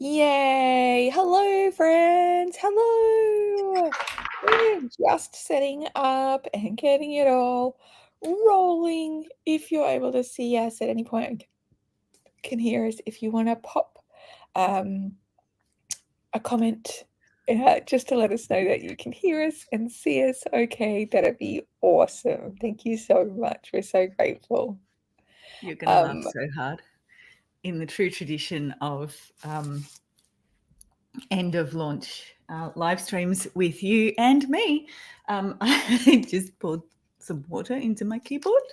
Yay! Hello, friends. Hello. We're just setting up and getting it all rolling. If you're able to see us at any point, can hear us. If you want to pop um, a comment just to let us know that you can hear us and see us, okay, that'd be awesome. Thank you so much. We're so grateful. You're going to laugh so hard. In the true tradition of end of launch live streams with you and me, I just poured some water into my keyboard.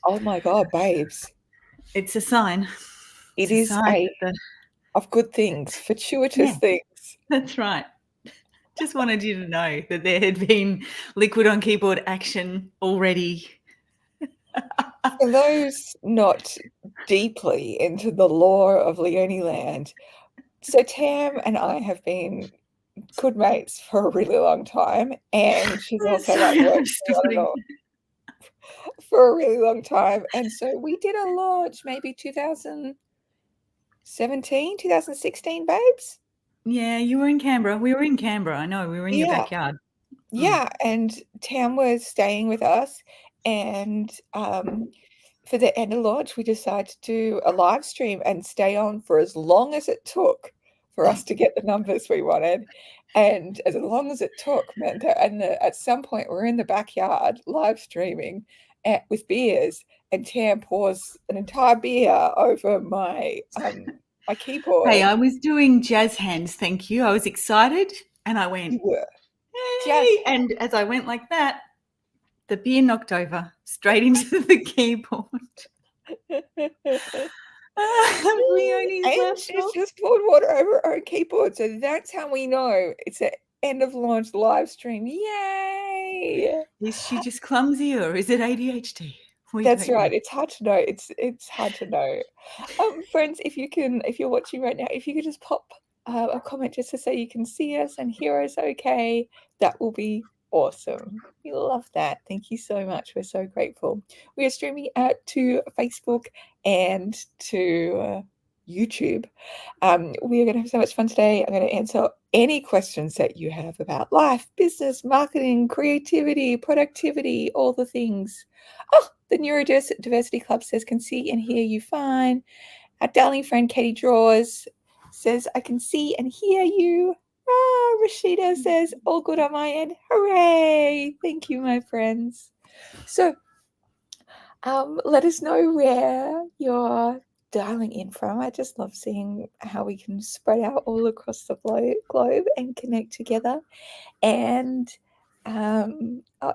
Oh my God, babes. It's a sign. It It's a is sign of good things, fortuitous yeah, things. that's right. Just wanted you to know that there had been liquid on keyboard action already. For those not deeply into the lore of Leonie Land, so Tam and I have been good mates for a really long time, and she's also like Sorry, I'm worked for me on and snorting. off for a really long time. And so we did a launch maybe 2017, 2016, babes. Yeah, you were in Canberra. We were in Canberra. I know. We were in your Yeah. backyard. Yeah. And Tam was staying with us, and for the end of launch, we decided to do a live stream and stay on for as long as it took for us to get the numbers we wanted. And as long as it took meant that, at some point, we're in the backyard live streaming with beers, and Tam pours an entire beer over my my Hey, keyboard. I was doing jazz hands, thank you. I was excited and I went, You were just hey. And as I went like that, the beer knocked over straight into the keyboard. Leonie's and she's laptop. just poured water over her own keyboard. So that's how we know it's an end of launch live stream. Yay! Is she just clumsy or is it ADHD? We That's don't know. right. It's hard to know. It's hard to know. Friends, if you're watching right now, if you could just pop a comment just to say you can see us and hear us, okay, that will be awesome. We love that. Thank you so much. We're so grateful. We are streaming out to Facebook and to YouTube. We are going to have so much fun today. I'm going to answer any questions that you have about life, business, marketing, creativity, productivity, all the things. Oh, the Neurodiversity Club says, can see and hear you fine. Our darling friend Katie Draws says, I can see and hear you. Ah, Rashida says, all good on my end. Hooray! Thank you, my friends. So, let us know where you're dialing in from. I just love seeing how we can spread out all across the globe and connect together. And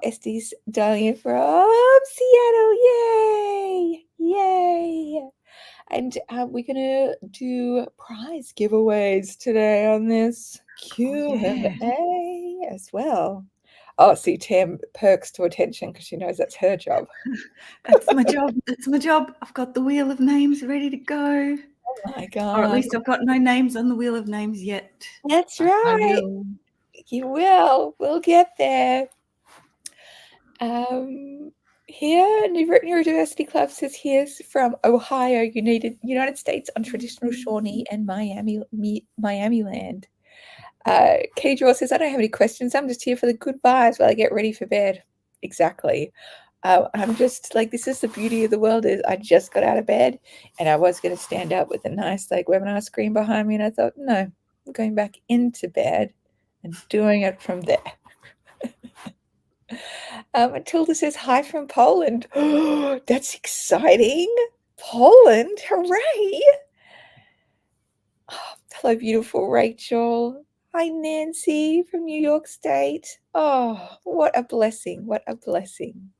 Estie's dialing in from Seattle. Yay! Yay! And we're gonna do prize giveaways today on this Q&A as well. Oh, see, Tam perks to attention because she knows that's her job. That's my job. That's my job. I've got the wheel of names ready to go. Oh my Or at God. least I've got no names on the wheel of names yet. That's But I right. will. You will. We'll get there. Here, Neurodiversity Club says here's from Ohio, United States on traditional Shawnee and Miami land. Katie Draw says, I don't have any questions. I'm just here for the good vibes while I get ready for bed. Exactly. I'm just like, this is the beauty of the world is I just got out of bed and I was going to stand up with a nice like webinar screen behind me. And I thought, no, I'm going back into bed and doing it from there. Matilda says, hi from Poland. Oh, that's exciting. Poland, hooray. Oh, hello, beautiful Rachel. Hi, Nancy from New York State. Oh, what a blessing. What a blessing.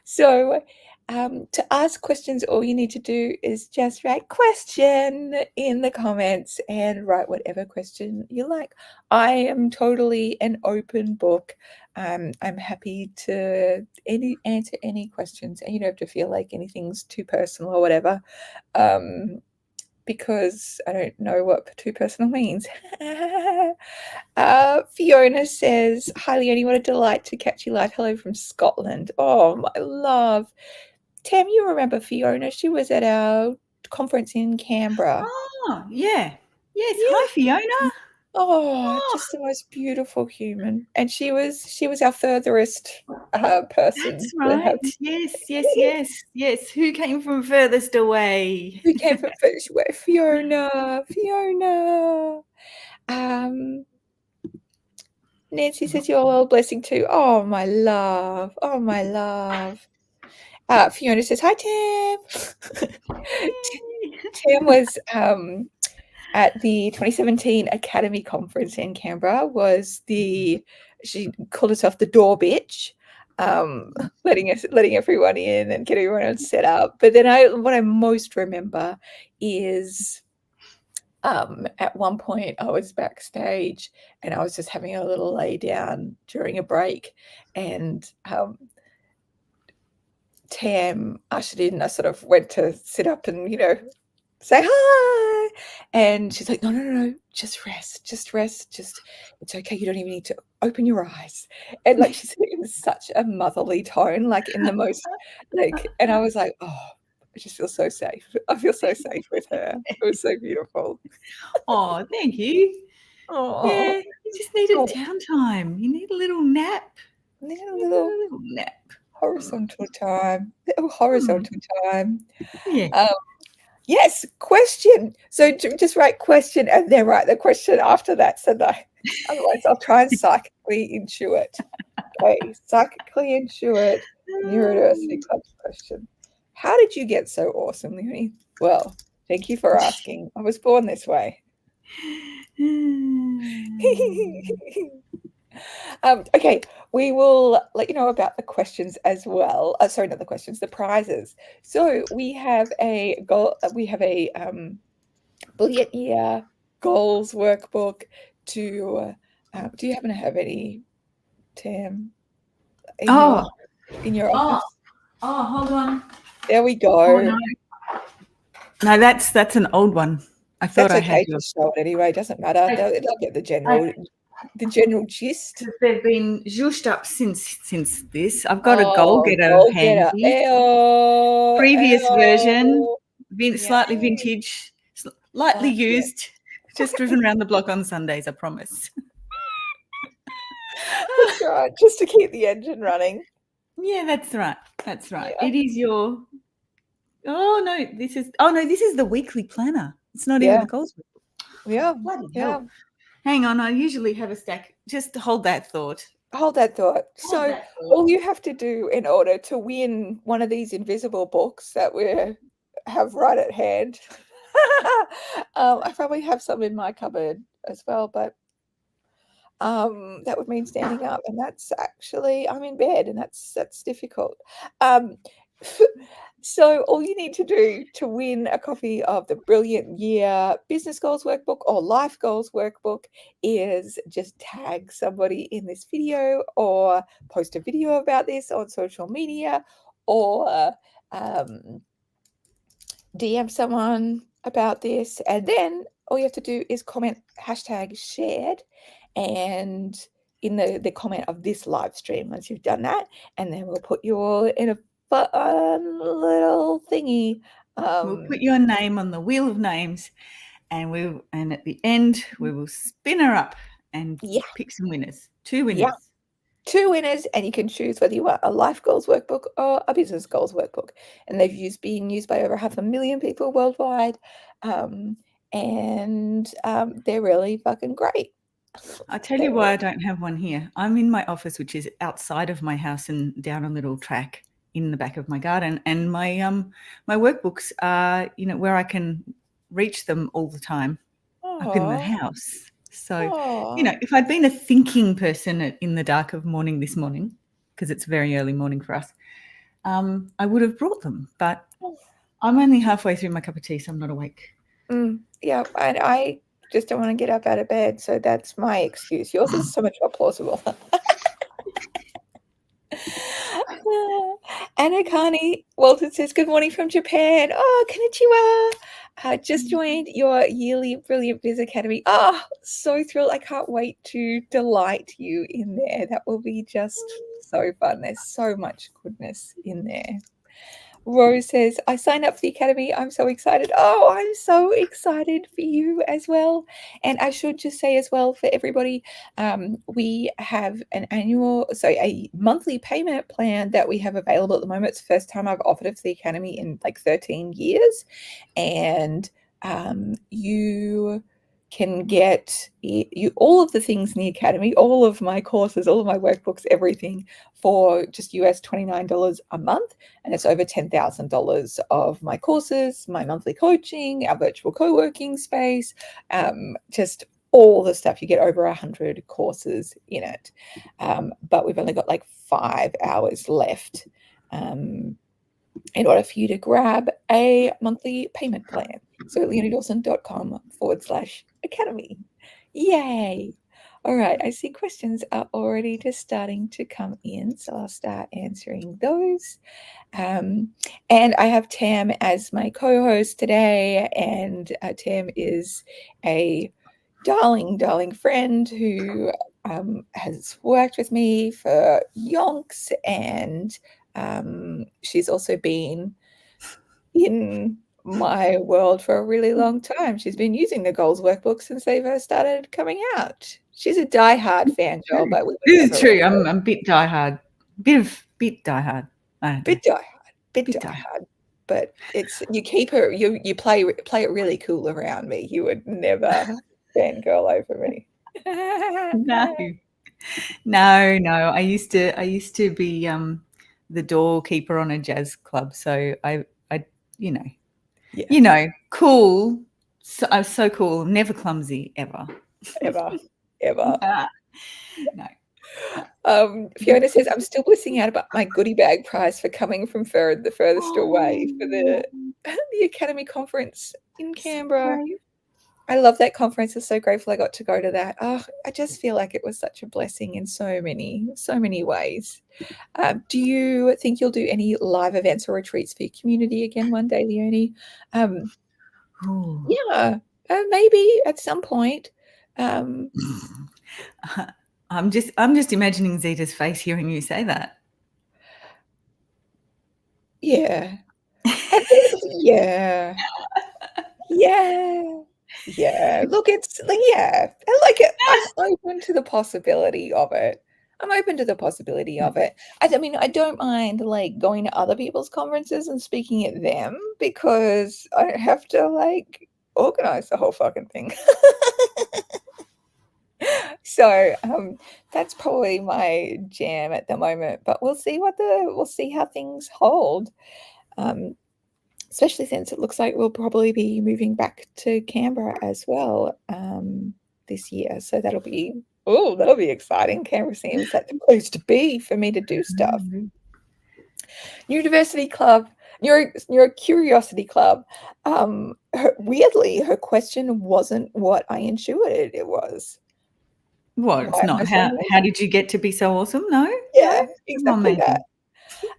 So, to ask questions, all you need to do is just write question in the comments and write whatever question you like. I am totally an open book. I'm happy to answer any questions, and you don't have to feel like anything's too personal or whatever. Because I don't know what too personal means. Fiona says, hi, Leonie, what a delight to catch you live. Hello from Scotland. Oh, my love. Tam, you remember Fiona? She was at our conference in Canberra. Oh, yeah. Yes. Yeah. Hi, Fiona. Oh, Oh, just the most beautiful human. And she was our furthest person that's to right. have. Yes. Who came from furthest away? Who came from first? Fiona. Fiona. Um, Nancy says you're all a blessing too. Oh my love. Oh my love. Fiona says hi, Tim. Tim was at the 2017 Academy Conference in Canberra. She called herself the door bitch, letting everyone in and getting everyone set up. But then what I most remember is at one point I was backstage and I was just having a little lay down during a break, and Tam ushered in. I sort of went to sit up and say hi, and she's like, no, just rest, it's okay, you don't even need to open your eyes. And like she said it in such a motherly tone, like in the most and I was like, oh, I just feel so safe. I feel so safe with her. It was so beautiful. Oh, thank you. Oh, Yeah, you just needed downtime. You need a little nap. need a You need a little little nap. horizontal time. Little horizontal time. Yeah. Yes, question. So just write question and then write the question after that. So that otherwise I'll try and psychically intuit. Okay, psychically intuit neurodiversity type question. How did you get so awesome, Leonie? Well, thank you for asking. I was born this way. Okay, we will let you know about the questions as well. Sorry, not the questions, the prizes. So we have a goal. We have a brilliant year goals workbook to. Do you happen to have any, Tam, in your Oh, office? hold on. There we Oh go. no. No, that's an old one. I thought That's I had okay. yours. Just show it anyway. Doesn't matter. They'll get the general gist. They've been zhushed up since this. I've got a goal Oh, getter go get her. handy. Ew, Previous version, ew. slightly Yay. vintage, lightly Yeah. used. Just driven around the block on Sundays, I promise. That's right. Just to keep the engine running. Yeah, that's right. That's right. Yeah. It is your. Oh no, this is the weekly planner. It's not even Yeah. the goals. Yeah. Bloody Yeah. hell. Hang on, I usually have a stack. Just hold that thought. Hold that thought. Hold So that thought. all you have to do in order to win one of these invisible books that we have right at hand. I probably have some in my cupboard as well, but that would mean standing up, and that's actually I'm in bed, and that's difficult. Um, so all you need to do to win a copy of the Brilliant Year Business Goals Workbook or Life Goals Workbook is just tag somebody in this video or post a video about this on social media or DM someone about this, and then all you have to do is comment hashtag shared and in the comment of this live stream once you've done that, and then we'll put you all in a fun little thingy. We'll put your name on the wheel of names, and at the end we will spin her up and pick some winners. 2 winners. Yeah. 2 winners, and you can choose whether you want a life goals workbook or a business goals workbook. And they've been used by over 500,000 people worldwide. They're really fucking great. I'll tell you why I don't have one here. I'm in my office, which is outside of my house and down a little track in the back of my garden. And my workbooks are, where I can reach them all the time up in the house. So, if I'd been a thinking person in the dark of morning this morning, because it's very early morning for us, I would have brought them. But I'm only halfway through my cup of tea, so I'm not awake. Yeah, and I just don't want to get up out of bed, so that's my excuse. Yours is so much more plausible. Anna Kani Walton says, good morning from Japan. Oh, konnichiwa. Just joined your yearly Brilliant Biz Academy. Oh, so thrilled. I can't wait to delight you in there. That will be just so fun. There's so much goodness in there. Rose says, I signed up for the Academy. I'm so excited. Oh, I'm so excited for you as well. And I should just say as well for everybody, we have a monthly payment plan that we have available at the moment. It's the first time I've offered it for the Academy in like 13 years. And you can get all of the things in the Academy, all of my courses, all of my workbooks, everything for just US $29 a month. And it's over $10,000 of my courses, my monthly coaching, our virtual co-working space, just all the stuff. You get over 100 courses in it. But we've only got like 5 hours left in order for you to grab a monthly payment plan. So leoniedawson.com/academy. Yay. All right, I see questions are already just starting to come in, so I'll start answering those. And I have Tam as my co-host today, and Tam is a darling friend who has worked with me for yonks, and she's also been in my world for a really long time. She's been using the goals workbook since they first started coming out. She's a diehard fan girl, but we would This is never true. I'm a bit diehard. Bit diehard. I don't know. bit diehard. But it's you keep her you play it really cool around me. You would never fangirl over me. No. I used to be the doorkeeper on a jazz club, so I Yeah. cool. So I was so cool, never clumsy ever. Ever. No. Fiona says, I'm still blissing out about my goodie bag price for coming from the furthest away for the Academy conference in Canberra. I love that conference. I'm so grateful I got to go to that. Oh, I just feel like it was such a blessing in so many ways. Do you think you'll do any live events or retreats for your community again one day, Leonie? Yeah, maybe at some point. I'm just imagining Zita's face hearing you say that. Yeah. Yeah. Yeah. Look, it's like, yeah. I like it. I'm open to the possibility of it. I mean, I don't mind like going to other people's conferences and speaking at them because I don't have to like organize the whole fucking thing. So that's probably my jam at the moment, but we'll see how things hold. Especially since it looks like we'll probably be moving back to Canberra as well this year. So that'll be exciting. Canberra seems like the place to be for me to do stuff. Neurodiversity Club, Neuro Curiosity Club. Weirdly, her question wasn't what I intuited it was. What? It's not. How did you get to be so awesome? No. Yeah, No? exactly that.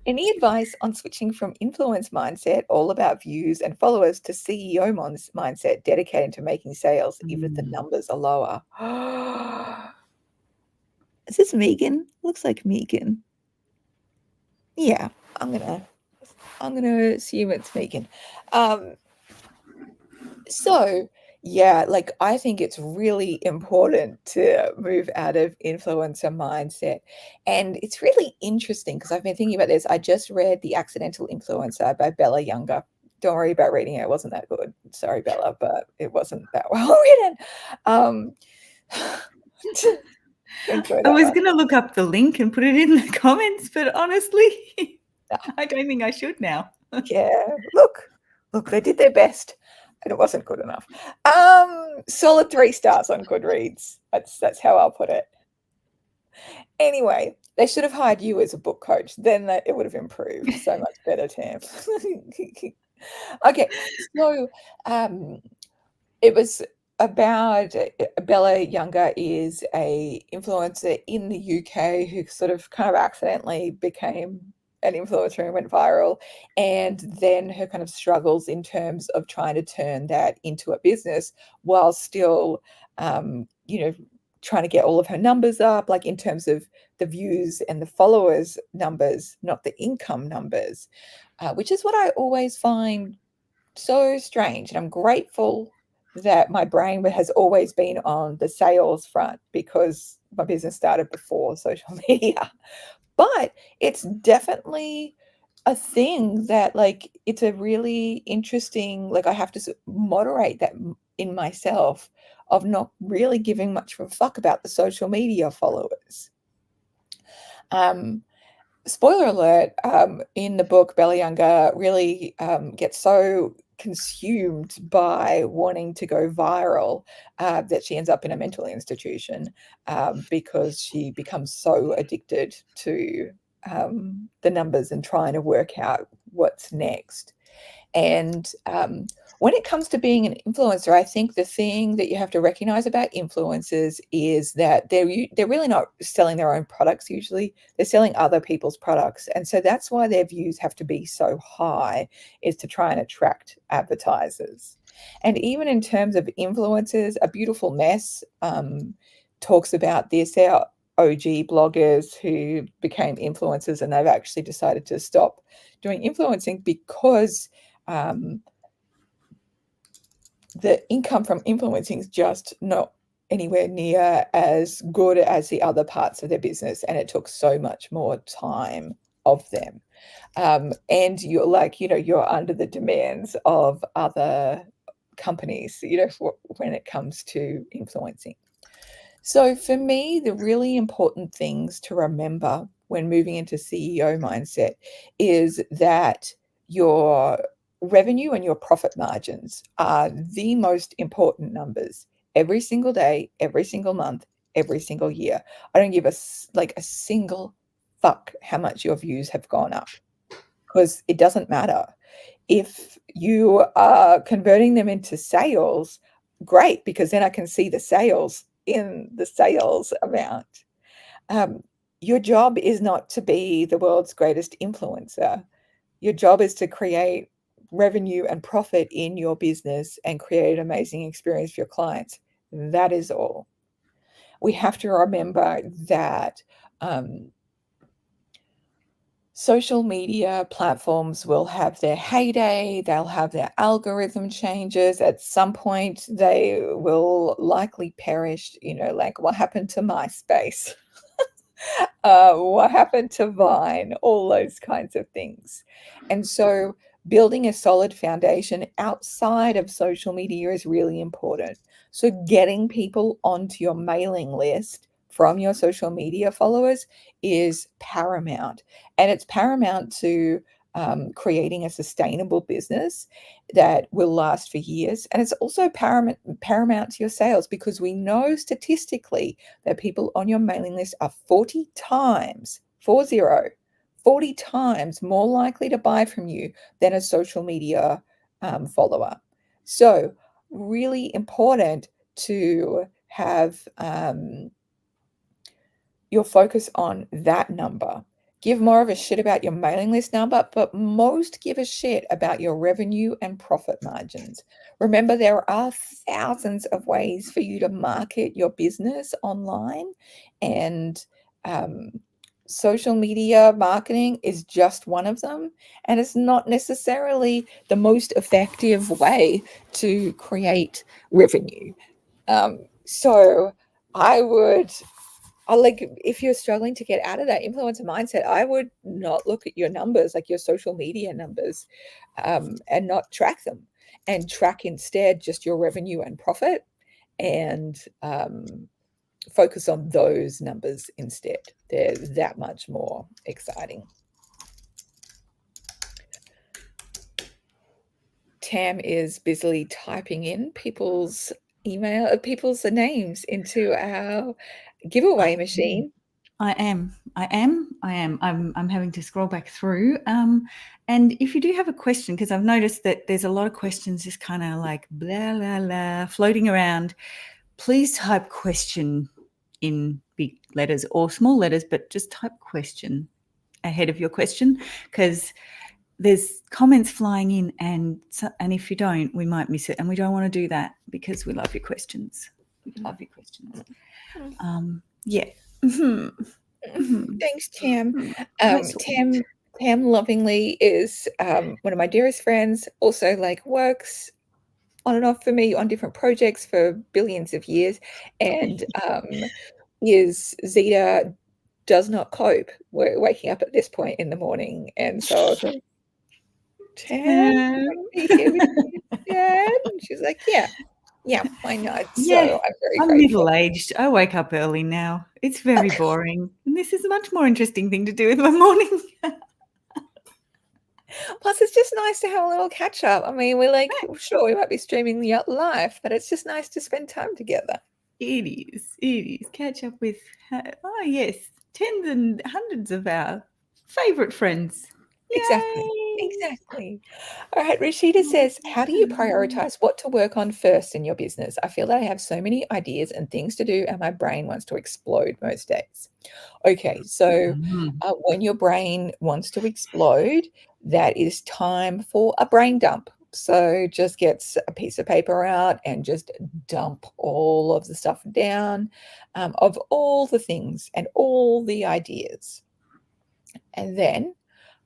Any advice on switching from influence mindset, all about views and followers, to CEO mindset, dedicated to making sales, even if the numbers are lower? Is this Megan? Looks like Megan. Yeah, I'm gonna assume it's Megan. So yeah, like I think it's really important to move out of influencer mindset. And it's really interesting because I've been thinking about this. I just read The Accidental Influencer by Bella Younger. Don't worry about reading it. It wasn't that good. Sorry, Bella, but it wasn't that well written. I was going to look up the link and put it in the comments, but honestly, I don't think I should now. Yeah, look, they did their best. And it wasn't good enough. Solid 3 stars on Goodreads. That's how I'll put it. Anyway, they should have hired you as a book coach. Then it would have improved so much better, Tam. Okay, so it was about Bella Younger is a influencer in the UK who sort of kind of accidentally became an influencer and went viral, and then her kind of struggles in terms of trying to turn that into a business while still trying to get all of her numbers up, like in terms of the views and the followers numbers, not the income numbers. which is what I always find so strange. And I'm grateful that my brain has always been on the sales front because my business started before social media. But it's definitely a thing that, like, it's a really interesting, like, I have to moderate that in myself of not really giving much of a fuck about the social media followers. Spoiler alert, in the book, Bella Younger really gets so consumed by wanting to go viral that she ends up in a mental institution because she becomes so addicted to the numbers and trying to work out what's next. And when it comes to being an influencer, I think the thing that you have to recognize about influencers is that they're really not selling their own products usually. They're selling other people's products. And so that's why their views have to be so high, is to try and attract advertisers. And even in terms of influencers, A Beautiful Mess talks about this. They're OG bloggers who became influencers, and they've actually decided to stop doing influencing because the income from influencing is just not anywhere near as good as the other parts of their business, and it took so much more time of them. And you're like, you're under the demands of other companies, when it comes to influencing. So for me, the really important things to remember when moving into CEO mindset is that your revenue and your profit margins are the most important numbers every single day, every single month, every single year. I don't give a single fuck how much your views have gone up, because it doesn't matter. If you are converting them into sales, great, because then I can see the sales in the sales amount. Your job is not to be the world's greatest influencer. Your job is to create revenue and profit in your business and create an amazing experience for your clients. That is all. We have to remember that social media platforms will have their heyday, they'll have their algorithm changes. At some point, they will likely perish, like what happened to MySpace, what happened to Vine, all those kinds of things. And so building a solid foundation outside of social media is really important. So getting people onto your mailing list from your social media followers is paramount. And it's paramount to creating a sustainable business that will last for years. And it's also paramount to your sales, because we know statistically that people on your mailing list are 40 times, 40 times more likely to buy from you than a social media follower. So really important to have your focus on that number. Give more of a shit about your mailing list number, but most give a shit about your revenue and profit margins. Remember, there are thousands of ways for you to market your business online, and social media marketing is just one of them. And it's not necessarily the most effective way to create revenue. So I would if you're struggling to get out of that influencer mindset, I would not look at your numbers, like your social media numbers, and not track them, and track instead just your revenue and profit, and focus on those numbers instead. They're that much more exciting. Tam is busily typing in people's names into our giveaway machine. I am. I'm having to scroll back through. And if you do have a question, because I've noticed that there's a lot of questions just kind of like blah, blah, blah, floating around, please type question in big letters or small letters, but just type question ahead of your question, because there's comments flying in, and if you don't, we might miss it. And we don't want to do that, because we love your questions. We love your questions. Yeah. Thanks, Tam. Tam Pam lovingly is one of my dearest friends, also like works on and off for me on different projects for billions of years, and is Zeta does not cope waking up at this point in the morning, and so I was like, "Tam, are you here with me, Dad?" And she's like, "Yeah, yeah, why not?" So Yeah, I'm very I'm grateful. middle-aged. I wake up early now. It's very boring, and this is a much more interesting thing to do with my morning. Plus, it's just nice to have a little catch up. I mean, we're like, sure, we might be streaming the live, but it's just nice to spend time together. It is. It is. Catch up with, oh yes, tens and hundreds of our favourite friends. Exactly. Yay! Exactly. All right. Rashida says, how do you prioritize what to work on first in your business? I feel that I have so many ideas and things to do, and my brain wants to explode most days. Okay. So, Mhm. when your brain wants to explode, that is time for a brain dump. So, just get a piece of paper out and just dump all of the stuff down, of all the things and all the ideas. And then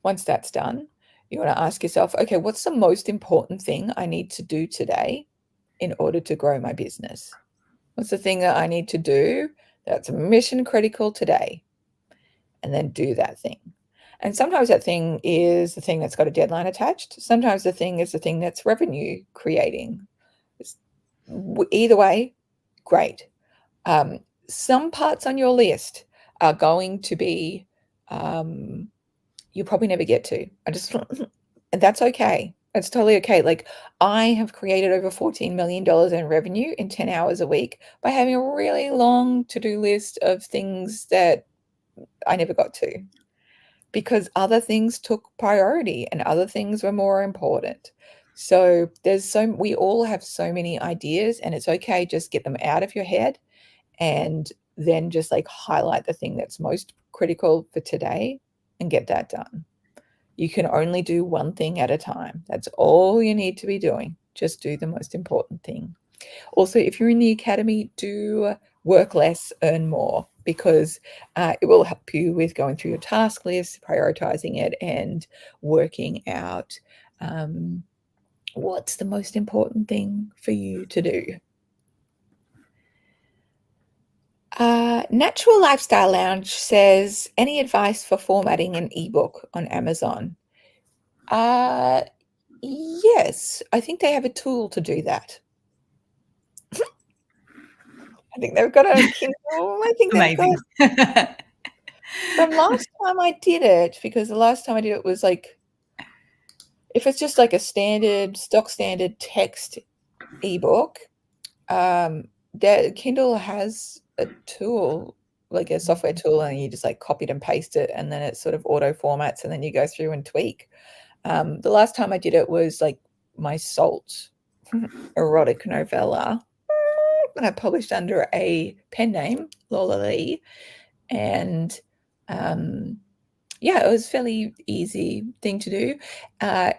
once that's done, you want to ask yourself, okay, what's the most important thing I need to do today in order to grow my business? What's the thing that I need to do that's mission critical today? And then do that thing. And sometimes that thing is the thing that's got a deadline attached. Sometimes the thing is the thing that's revenue creating. Either way, great. Some parts on your list are going to be you probably never get to. And that's okay. That's totally okay. Like, I have created over $14 million in revenue in 10 hours a week by having a really long to-do list of things that I never got to because other things took priority and other things were more important. So we all have so many ideas, and it's okay. Just get them out of your head and then just like highlight the thing that's most critical for today and get that done. You can only do one thing at a time. That's all you need to be doing. Just do the most important thing. Also, if you're in the academy, do work less, earn more, because it will help you with going through your task list, prioritizing it, and working out what's the most important thing for you to do. Natural Lifestyle Lounge says, any advice for formatting an ebook on Amazon? Uh, yes, I think they have a tool to do that. I think they've got a Kindle. I think they've got Amazing. from last time I did it, because the last time I did it was like if it's just like a stock standard text ebook, that Kindle has a tool, like a software tool, and you just like copy it and paste it, and then it sort of auto formats, and then you go through and tweak. The last time I did it was like my Salt erotic novella, and I published under a pen name, Lola Lee, and yeah, it was a fairly easy thing to do.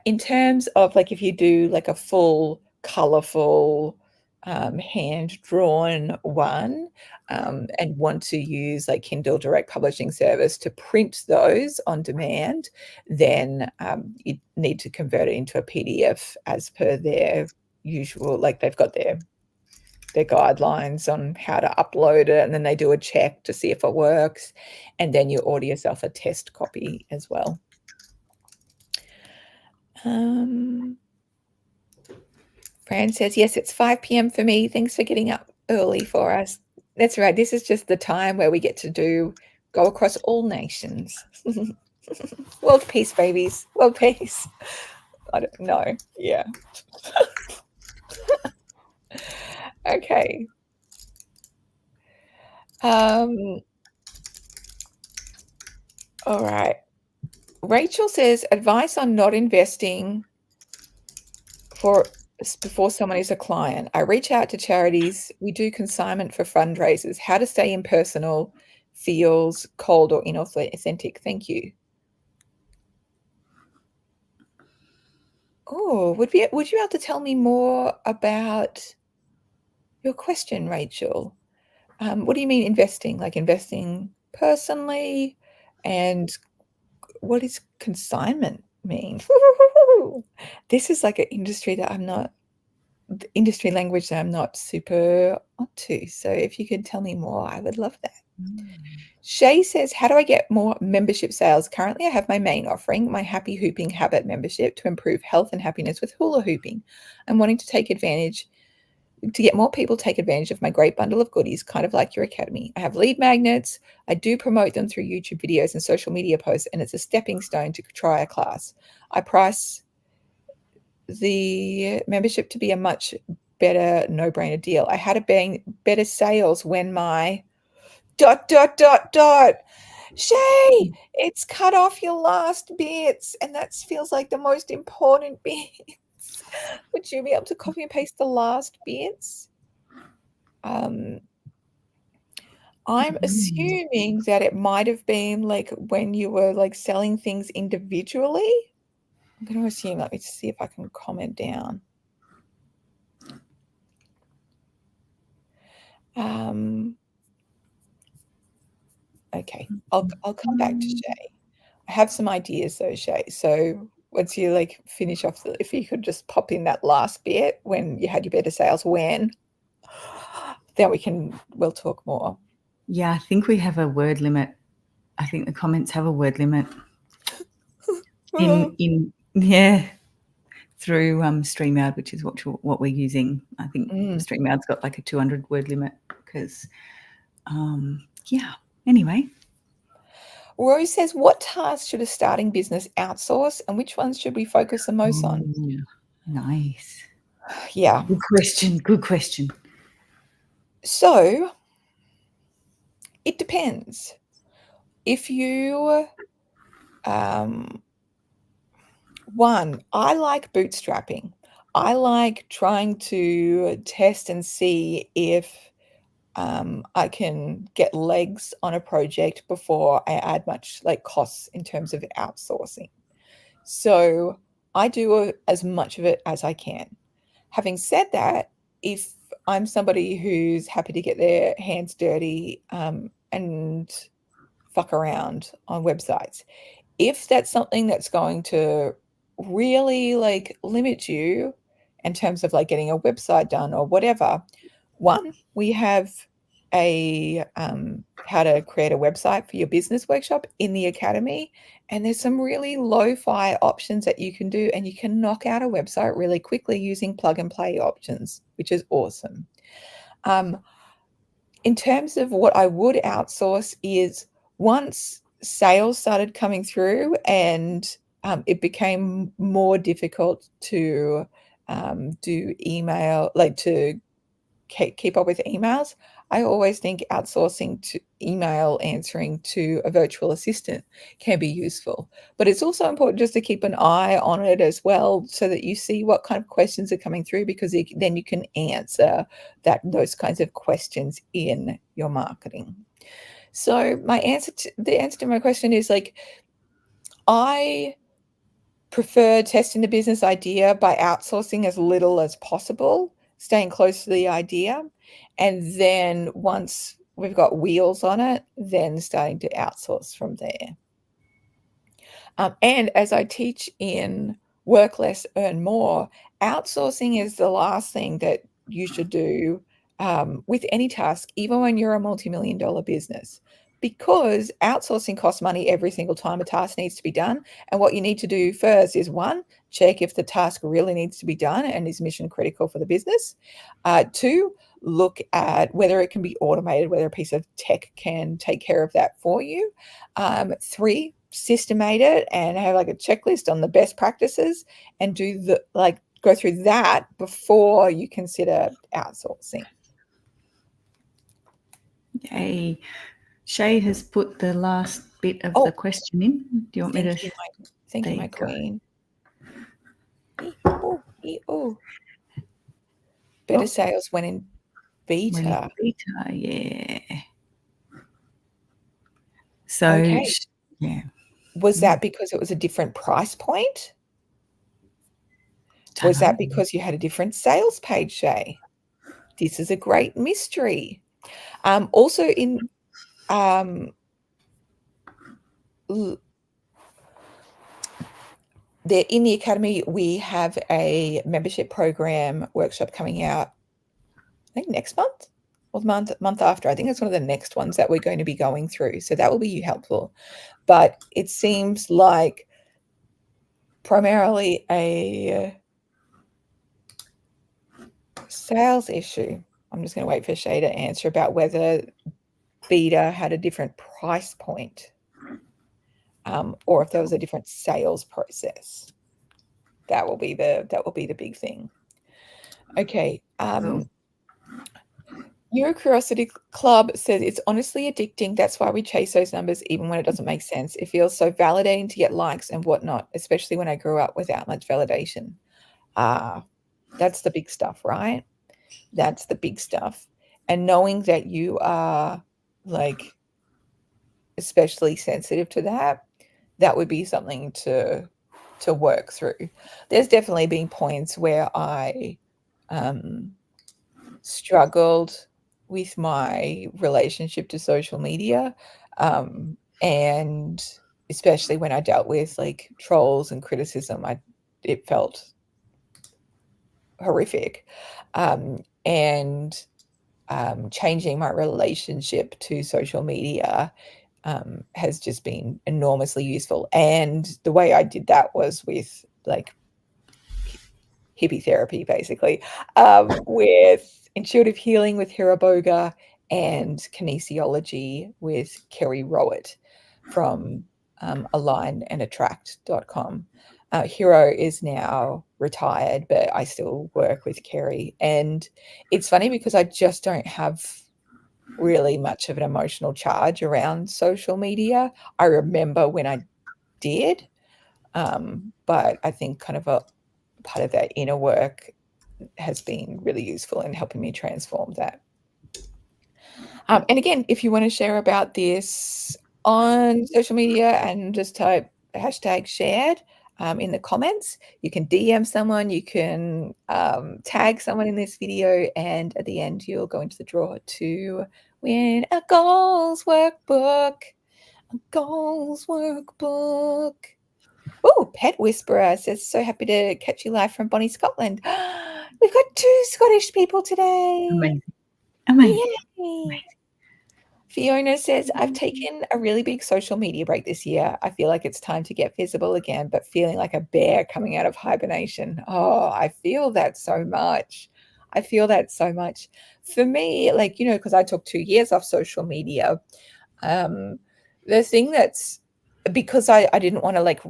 In terms of like if you do like a full colorful hand drawn one and want to use like Kindle Direct Publishing Service to print those on demand, then you need to convert it into a PDF as per their usual, like they've got their guidelines on how to upload it, and then they do a check to see if it works, and then you order yourself a test copy as well. Fran says, yes, it's 5 p.m. for me. Thanks for getting up early for us. That's right. This is just the time where we get to go across all nations. World peace, babies. World peace. I don't know. Yeah. Okay. All right. Rachel says, advice on not investing before someone is a client. I reach out to charities. We do consignment for fundraisers. How to stay impersonal feels cold or inauthentic. Thank you. Oh, would you be able to tell me more about your question, Rachel? What do you mean investing? Like investing personally, and what does consignment mean? This is like an industry that I'm not, industry language that I'm not super onto. So if you could tell me more, I would love that. Shay says, how do I get more membership sales? Currently, I have my main offering, my Happy Hooping Habit membership to improve health and happiness with hula hooping. I'm wanting to get more people take advantage of my great bundle of goodies, kind of like your academy. I have lead magnets. I do promote them through YouTube videos and social media posts, and it's a stepping stone to try a class. I price the membership to be a much better no-brainer deal. I had better sales when my ... Shay, it's cut off your last bits, and that feels like the most important bits. Would you be able to copy and paste the last bits? I'm assuming that it might have been like when you were like selling things individually. I'm going to assume. Let me see if I can comment down. Okay, I'll come back to Shay. I have some ideas though, Shay. So once you like finish off, if you could just pop in that last bit when you had your better sales, then we'll talk more. Yeah, I think we have a word limit. I think the comments have a word limit through StreamYard, which is what we're using. I think StreamYard's got like a 200 word limit because, anyway. Rose says, what tasks should a starting business outsource and which ones should we focus the most on? Nice. Yeah. Good question. So it depends. If you, one, I like bootstrapping. I like trying to test and see if I can get legs on a project before I add much like costs in terms of outsourcing. So I do as much of it as I can. Having said that, if I'm somebody who's happy to get their hands dirty and fuck around on websites, if that's something that's going to really like limit you in terms of like getting a website done or whatever, one, we have a how to create a website for your business workshop in the academy, and there's some really lo-fi options that you can do, and you can knock out a website really quickly using plug and play options, which is awesome. In terms of what I would outsource is once sales started coming through and it became more difficult to do email, like to keep up with emails, I always think outsourcing to email answering to a virtual assistant can be useful. But it's also important just to keep an eye on it as well so that you see what kind of questions are coming through, because then you can answer those kinds of questions in your marketing. So the answer to my question is like, I prefer testing the business idea by outsourcing as little as possible, staying close to the idea. And then once we've got wheels on it, then starting to outsource from there. And as I teach in Work Less, Earn More, outsourcing is the last thing that you should do with any task, even when you're a multi-million-dollar business, because outsourcing costs money every single time a task needs to be done. And what you need to do first is, one, check if the task really needs to be done and is mission critical for the business. Two, look at whether it can be automated, whether a piece of tech can take care of that for you. Three, systemate it and have like a checklist on the best practices and go through that before you consider outsourcing. Yay. Shay has put the last bit of the question in. Do you want me to? Thank you, my queen. Better sales when in beta. Yeah. So, okay. Yeah. Was that because it was a different price point? Was that because you had a different sales page, Shay? This is a great mystery. Also in in the academy, we have a membership program workshop coming out, I think next month or the month after. I think it's one of the next ones that we're going to be going through. So that will be helpful. But it seems like primarily a sales issue. I'm just going to wait for Shay to answer about whether Beta had a different price point, or if there was a different sales process. That will be the big thing. Okay. Neurocuriosity Club says it's honestly addicting. That's why we chase those numbers, even when it doesn't make sense. It feels so validating to get likes and whatnot, especially when I grew up without much validation. That's the big stuff, right? That's the big stuff. And knowing that you are like especially sensitive to that, that would be something to work through. There's definitely been points where I struggled with my relationship to social media, and especially when I dealt with like trolls and criticism, it felt horrific. And changing my relationship to social media has just been enormously useful. And the way I did that was with like hippie therapy, basically, with intuitive healing with Hiraboga and kinesiology with Kerry Rowett from alignandattract.com. Hiro is now retired, but I still work with Kerry. And it's funny because I just don't have really much of an emotional charge around social media. I remember when I did, but I think kind of a part of that inner work has been really useful in helping me transform that. And again, if you want to share about this on social media and just type hashtag shared in the comments, you can DM someone, you can tag someone in this video, and at the end, you'll go into the draw to win a goals workbook. A goals workbook. Oh, Pet Whisperer says, so happy to catch you live from Bonnie, Scotland. We've got 2 Scottish people today. Amazing. Amazing. Yay. Amazing. Fiona says, I've taken a really big social media break this year. I feel like it's time to get visible again, but feeling like a bear coming out of hibernation. Oh, I feel that so much. I feel that so much. For me, like, you know, because I took 2 years off social media, the thing that's because I didn't want to like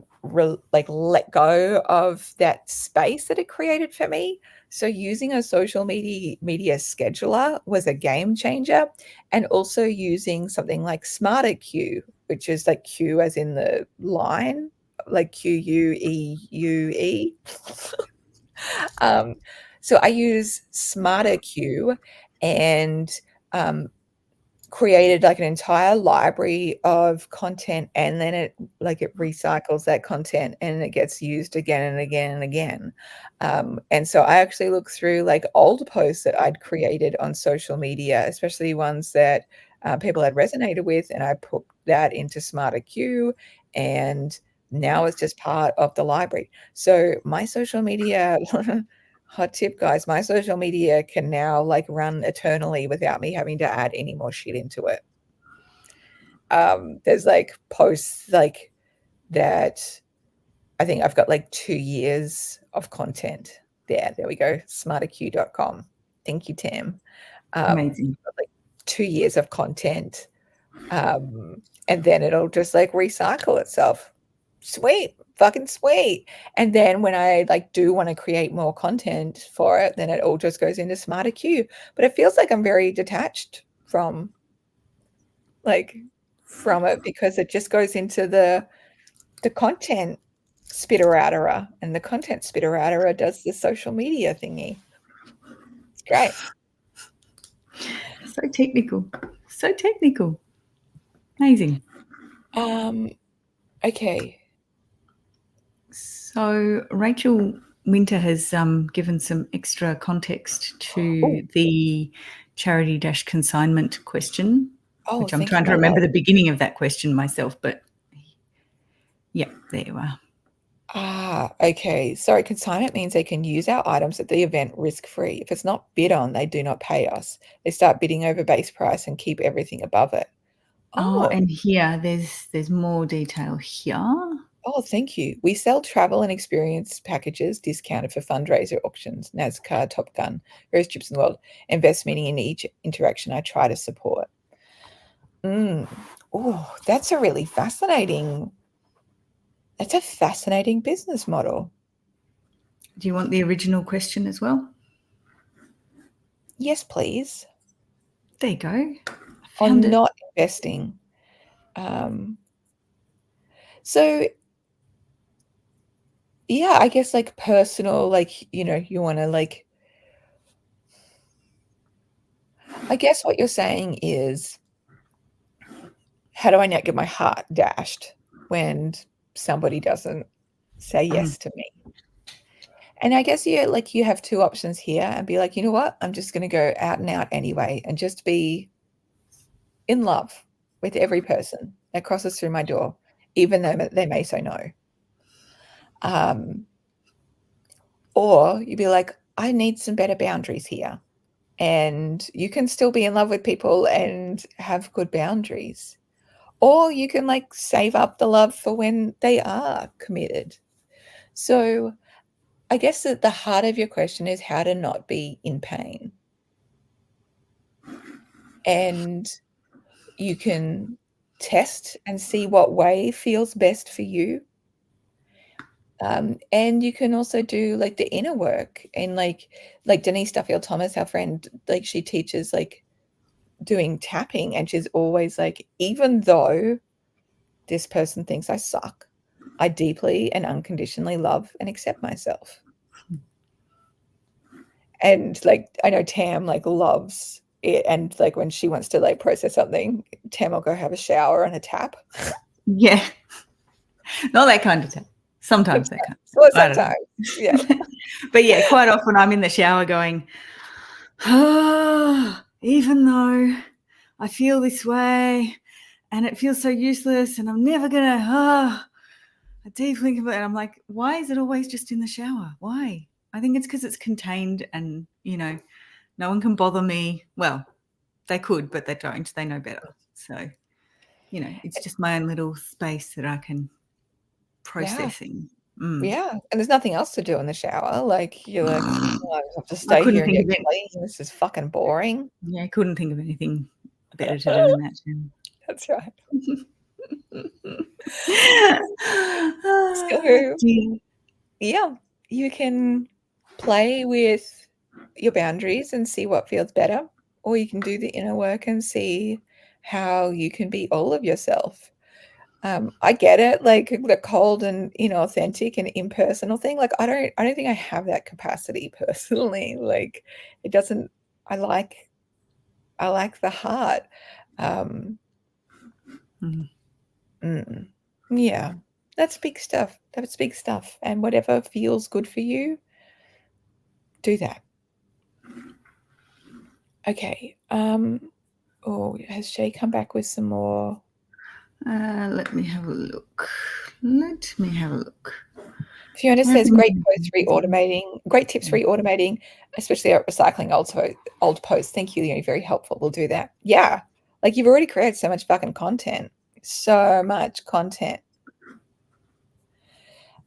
let go of that space that it created for me. So using a social media scheduler was a game changer, and also using something like Smarter Queue, which is like Q as in the line, like QUEUE. So I use Smarter Queue and created like an entire library of content, and then it recycles that content and it gets used again and again and again. And so I actually look through like old posts that I'd created on social media, especially ones that people had resonated with, and I put that into Smarter Queue, and now it's just part of the library. So my social media hot tip, guys, my social media can now like run eternally without me having to add any more shit into it. There's like posts like that. I think I've got like 2 years of content there. There we go. smarterq.com. Thank you, Tam. Amazing. Like 2 years of content. And then it'll just like recycle itself. Sweet, fucking sweet. And then when I like do want to create more content for it, then it all just goes into Smarter Queue. But it feels like I'm very detached from it, because it just goes into the content spitter outer, and the content spitter outer does the social media thingy. It's great. So technical. So technical. Amazing. Okay. So Rachel Winter has given some extra context to the charity-consignment question, which I'm trying to remember the beginning of that question myself, but yeah, there you are. Okay. Sorry, consignment means they can use our items at the event risk-free. If it's not bid on, they do not pay us. They start bidding over base price and keep everything above it. Oh, Oh, and here there's more detail here. oh, thank you. We sell travel and experience packages discounted for fundraiser auctions, NASCAR, Top Gun, various trips in the world. Invest meaning in each interaction I try to support. Oh, that's a really fascinating. That's a fascinating business model. Do you want the original question as well? Yes, please. There you go. I found On it. not investing. So yeah, I guess like personal, like, you want to like, I guess what you're saying is, how do I not get my heart dashed when somebody doesn't say yes to me? And I guess you have two options here and be like, you know what? I'm just going to go out and out anyway and just be in love with every person that crosses through my door, even though they may say no. Or you'd be like, I need some better boundaries here. And you can still be in love with people and have good boundaries. Or you can like save up the love for when they are committed. So I guess that the heart of your question is how to not be in pain. And you can test and see what way feels best for you. And you can also do like the inner work and like Denise Duffield Thomas, our friend, like she teaches like doing tapping, and she's always like, even though this person thinks I suck, I deeply and unconditionally love and accept myself. And like I know Tam like loves it, and like when she wants to like process something, Tam will go have a shower and a tap. Yeah. Not that kind of tap. Sometimes that kind Well, of, I don't know. sometimes, yeah. But yeah, quite often I'm in the shower going, oh, even though I feel this way and it feels so useless and I'm never going to, I deeply think about it. I'm like, why is it always just in the shower? Why? I think it's because it's contained and, no one can bother me. Well, they could, but they don't. They know better. So, it's just my own little space that I can Yeah. processing. Yeah. And there's nothing else to do in the shower. Like you're like, oh, I just have to I stay couldn't here and think get of it. clean. This is fucking boring. Yeah, I couldn't think of anything better to do in that time. That's right. Ah, So dear. yeah, you can play with your boundaries and see what feels better, or you can do the inner work and see how you can be all of yourself. I get it, like the cold and inauthentic and impersonal thing. Like I don't think I have that capacity personally. Like it doesn't. I like the heart. Um, Mm. yeah, that's big stuff. That's big stuff. And whatever feels good for you, do that. Okay. Oh, has Shay come back with some more? Let me have a look. Let me have a look. Fiona says, great posts Mm. re-automating, great tips re-automating, especially at recycling old posts. Thank you, Leonie. Very helpful. We'll do that. Yeah. Like you've already created so much fucking content. So much content.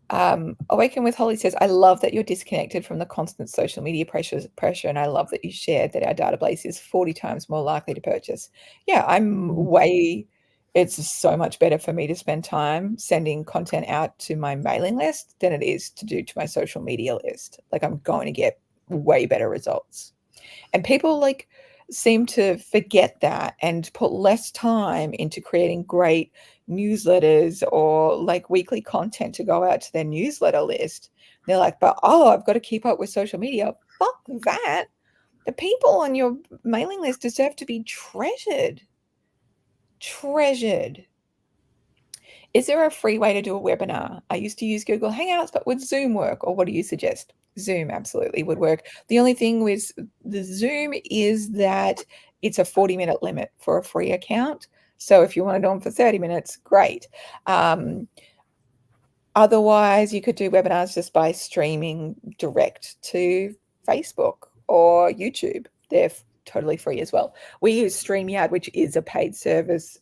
Awaken with Holly says, I love that you're disconnected from the constant social media pressure, and I love that you shared that our database is 40 times more likely to purchase. Yeah, it's so much better for me to spend time sending content out to my mailing list than it is to do to my social media list. Like I'm going to get way better results. And people like seem to forget that and put less time into creating great newsletters or like weekly content to go out to their newsletter list. They're like, but I've got to keep up with social media. Fuck that. The people on your mailing list deserve to be treasured. Treasured. Is there a free way to do a webinar? I used to use Google Hangouts, but would Zoom work? Or what do you suggest? Zoom absolutely would work. The only thing with the Zoom is that it's a 40-minute limit for a free account. So if you want to do them for 30 minutes, great. Otherwise, you could do webinars just by streaming direct to Facebook or YouTube. They're totally free as well. We use StreamYard, which is a paid service,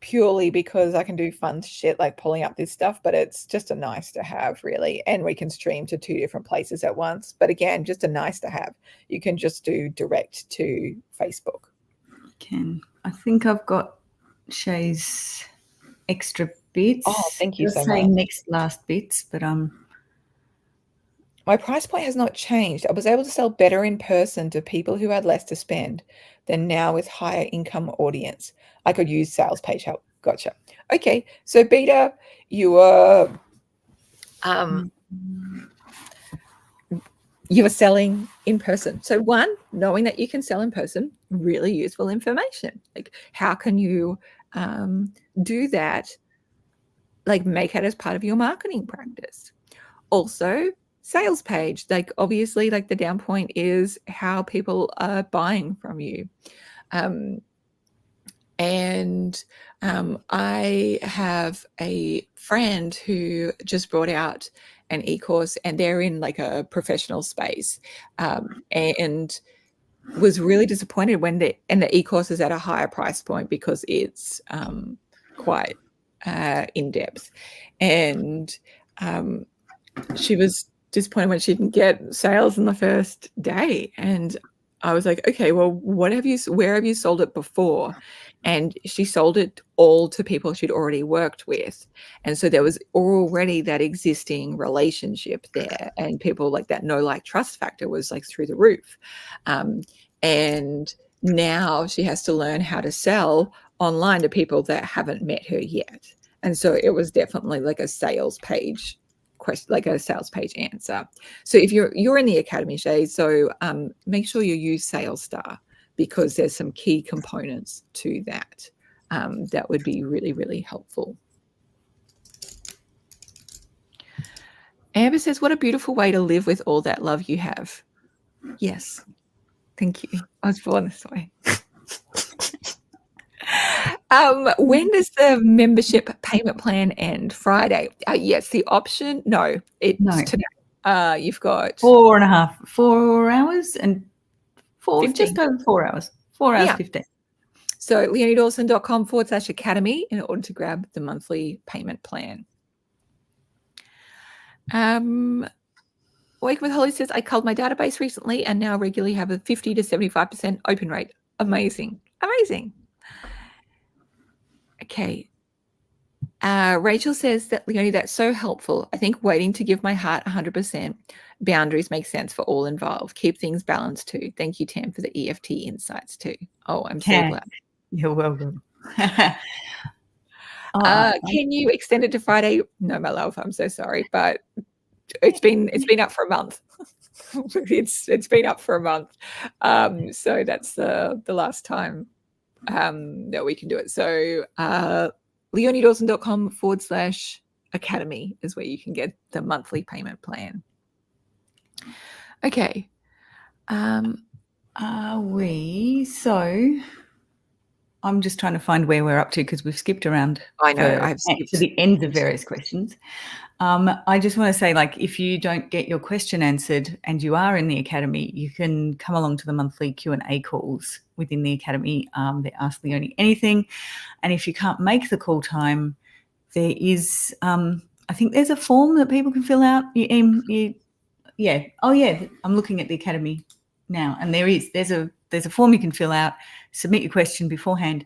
purely because I can do fun shit like pulling up this stuff, but it's just a nice to have, really. And we can stream to 2 different places at once. But again, just a nice to have. You can just do direct to Facebook. I think I've got Shay's extra bits. Oh, thank you so say much. next last bits, but my price point has not changed. I was able to sell better in person to people who had less to spend than now with higher income audience. I could use sales page help. Gotcha. Okay, so Beta, you were selling in person. So one, knowing that you can sell in person, really useful information. Like, how can you do that? Like, make it as part of your marketing practice. Also, sales page, like, obviously, like, the down point is how people are buying from you. I have a friend who just brought out an e-course, and they're in like a professional space, and was really disappointed when the e-course is at a higher price point because it's quite in depth, and she was disappointed when she didn't get sales in the first day. And I was like, okay, well, where have you sold it before? And she sold it all to people she'd already worked with. And so there was already that existing relationship there, and people like that trust factor was like through the roof. And now she has to learn how to sell online to people that haven't met her yet. And so it was definitely like a sales page question, like a sales page answer. So if you're in the academy, Shay, so make sure you use Sales Star, because there's some key components to that that would be really, really helpful. Amber says, what a beautiful way to live with all that love you have. Yes, thank you. I was born this way. When does the membership payment plan end? Friday. Yes, the option. No, it's today. You've got 4 hours and 15. Just over 4 hours. 4 hours, 15. So leoniedawson.com/academy in order to grab the monthly payment plan. Wake with Holly says, I culled my database recently and now regularly have a 50 to 75% open rate. Amazing. Amazing. Okay. Rachel says that, Leonie, that's so helpful. I think waiting to give my heart 100%. Boundaries make sense for all involved. Keep things balanced too. Thank you, Tam, for the EFT insights too. Oh, I'm so glad. You're welcome. Can you extend it to Friday? No, my love, I'm so sorry, but it's been up for a month. it's been up for a month. So that's the last time that we can do it. So leoniedawson.com/academy is where you can get the monthly payment plan. Okay. I'm just trying to find where we're up to, because we've skipped around. I know. I've skipped to the ends of various questions. I just want to say, like, if you don't get your question answered and you are in the academy, you can come along to the monthly Q&A calls within the academy. They Ask Leonie Anything. And if you can't make the call time, there is, I think there's a form that people can fill out. I'm looking at the academy now, and there's a form you can fill out, submit your question beforehand.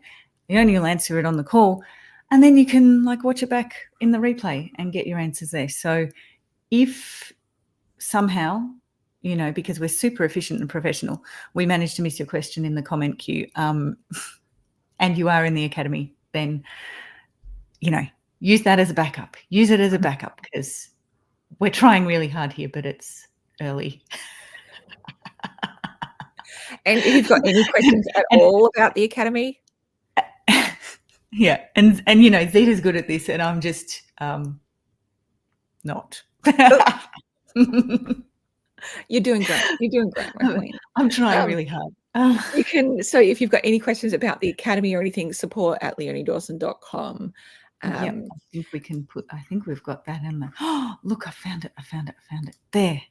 Leonie will answer it on the call, and then you can watch it back in the replay and get your answers there. So if somehow, because we're super efficient and professional, we manage to miss your question in the comment queue, and you are in the academy, then, use that as a backup. Use it as a backup, because we're trying really hard here, but it's early. And if you've got any questions at all about the academy. Yeah. And Zita's good at this, and I'm just not. You're doing great. You're doing great, my queen. I'm trying really hard. So if you've got any questions about the academy or anything, support@leoniedawson.com. I think we can put. I think we've got that in there. Oh, look! I found it. There.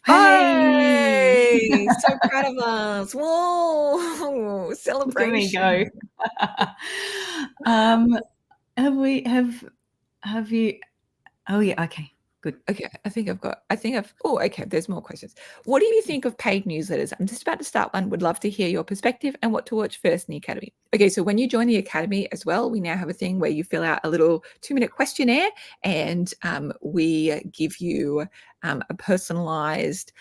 Hey, so proud of us. Whoa, celebration. Look at me go. Have you? Oh yeah, okay. Good. Okay, okay, there's more questions. What do you think of paid newsletters? I'm just about to start one. Would love to hear your perspective and what to watch first in the Academy. Okay, so when you join the Academy as well, we now have a thing where you fill out a little 2-minute questionnaire, and we give you a personalized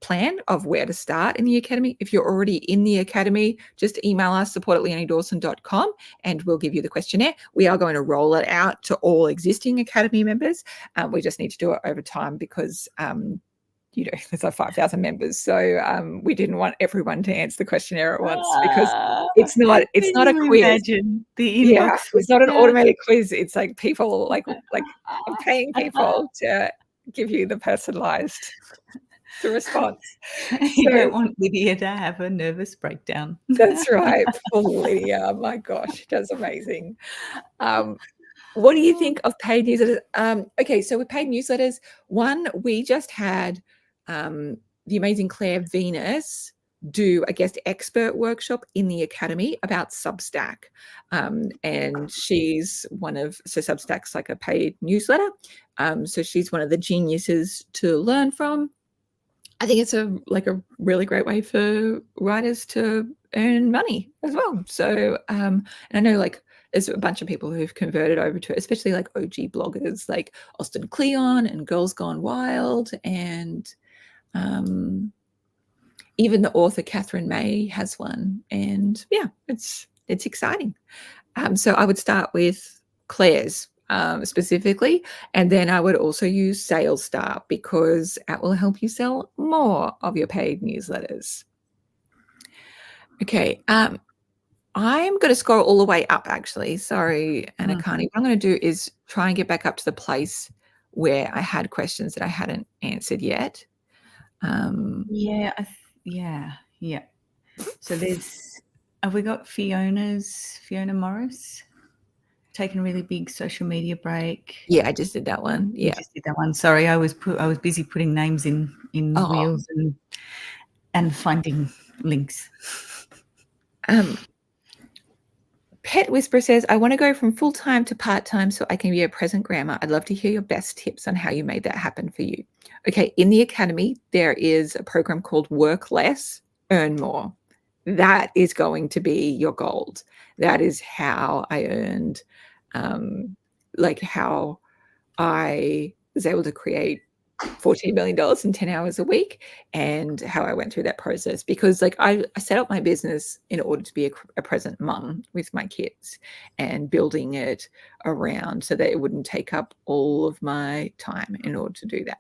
plan of where to start in the Academy. If you're already in the Academy, just email us, support@leoniedawson.com, and we'll give you the questionnaire. We are going to roll it out to all existing Academy members. We just need to do it over time because there's like 5,000 members, so we didn't want everyone to answer the questionnaire at once because it's not a quiz. Imagine the inbox. It's not an automated quiz. It's like people like I'm paying people to give you the personalized the response. You don't want Lydia to have a nervous breakdown. That's right. Poor Lydia. My gosh, she does amazing. What do you think of paid newsletters? Okay, so with paid newsletters, one, we just had the amazing Claire Venus do a guest expert workshop in the Academy about Substack. And she's Substack's like a paid newsletter. So she's one of the geniuses to learn from. I think it's a really great way for writers to earn money as well. So, and I know there's a bunch of people who've converted over to it, especially like OG bloggers like Austin Kleon and Girls Gone Wild, and even the author Catherine May has one. And yeah, it's exciting. So I would start with Claire's specifically, and then I would also use SalesStar because that will help you sell more of your paid newsletters. Okay, I'm going to scroll all the way up, actually. Sorry, Anakani. What I'm going to do is try and get back up to the place where I had questions that I hadn't answered yet. Yeah. So have we got Fiona Morris taking a really big social media break? Yeah, I just did that one. Yeah, you just did that one. Sorry, I was busy putting names in wheels and finding links. Pet Whisperer says, I want to go from full-time to part-time so I can be a present grandma. I'd love to hear your best tips on how you made that happen for you. Okay, in the Academy, there is a program called Work Less, Earn More. That is going to be your gold. That is how I earned, how I was able to create $14 million in 10 hours a week, and how I went through that process, because I set up my business in order to be a present mum with my kids and building it around so that it wouldn't take up all of my time in order to do that.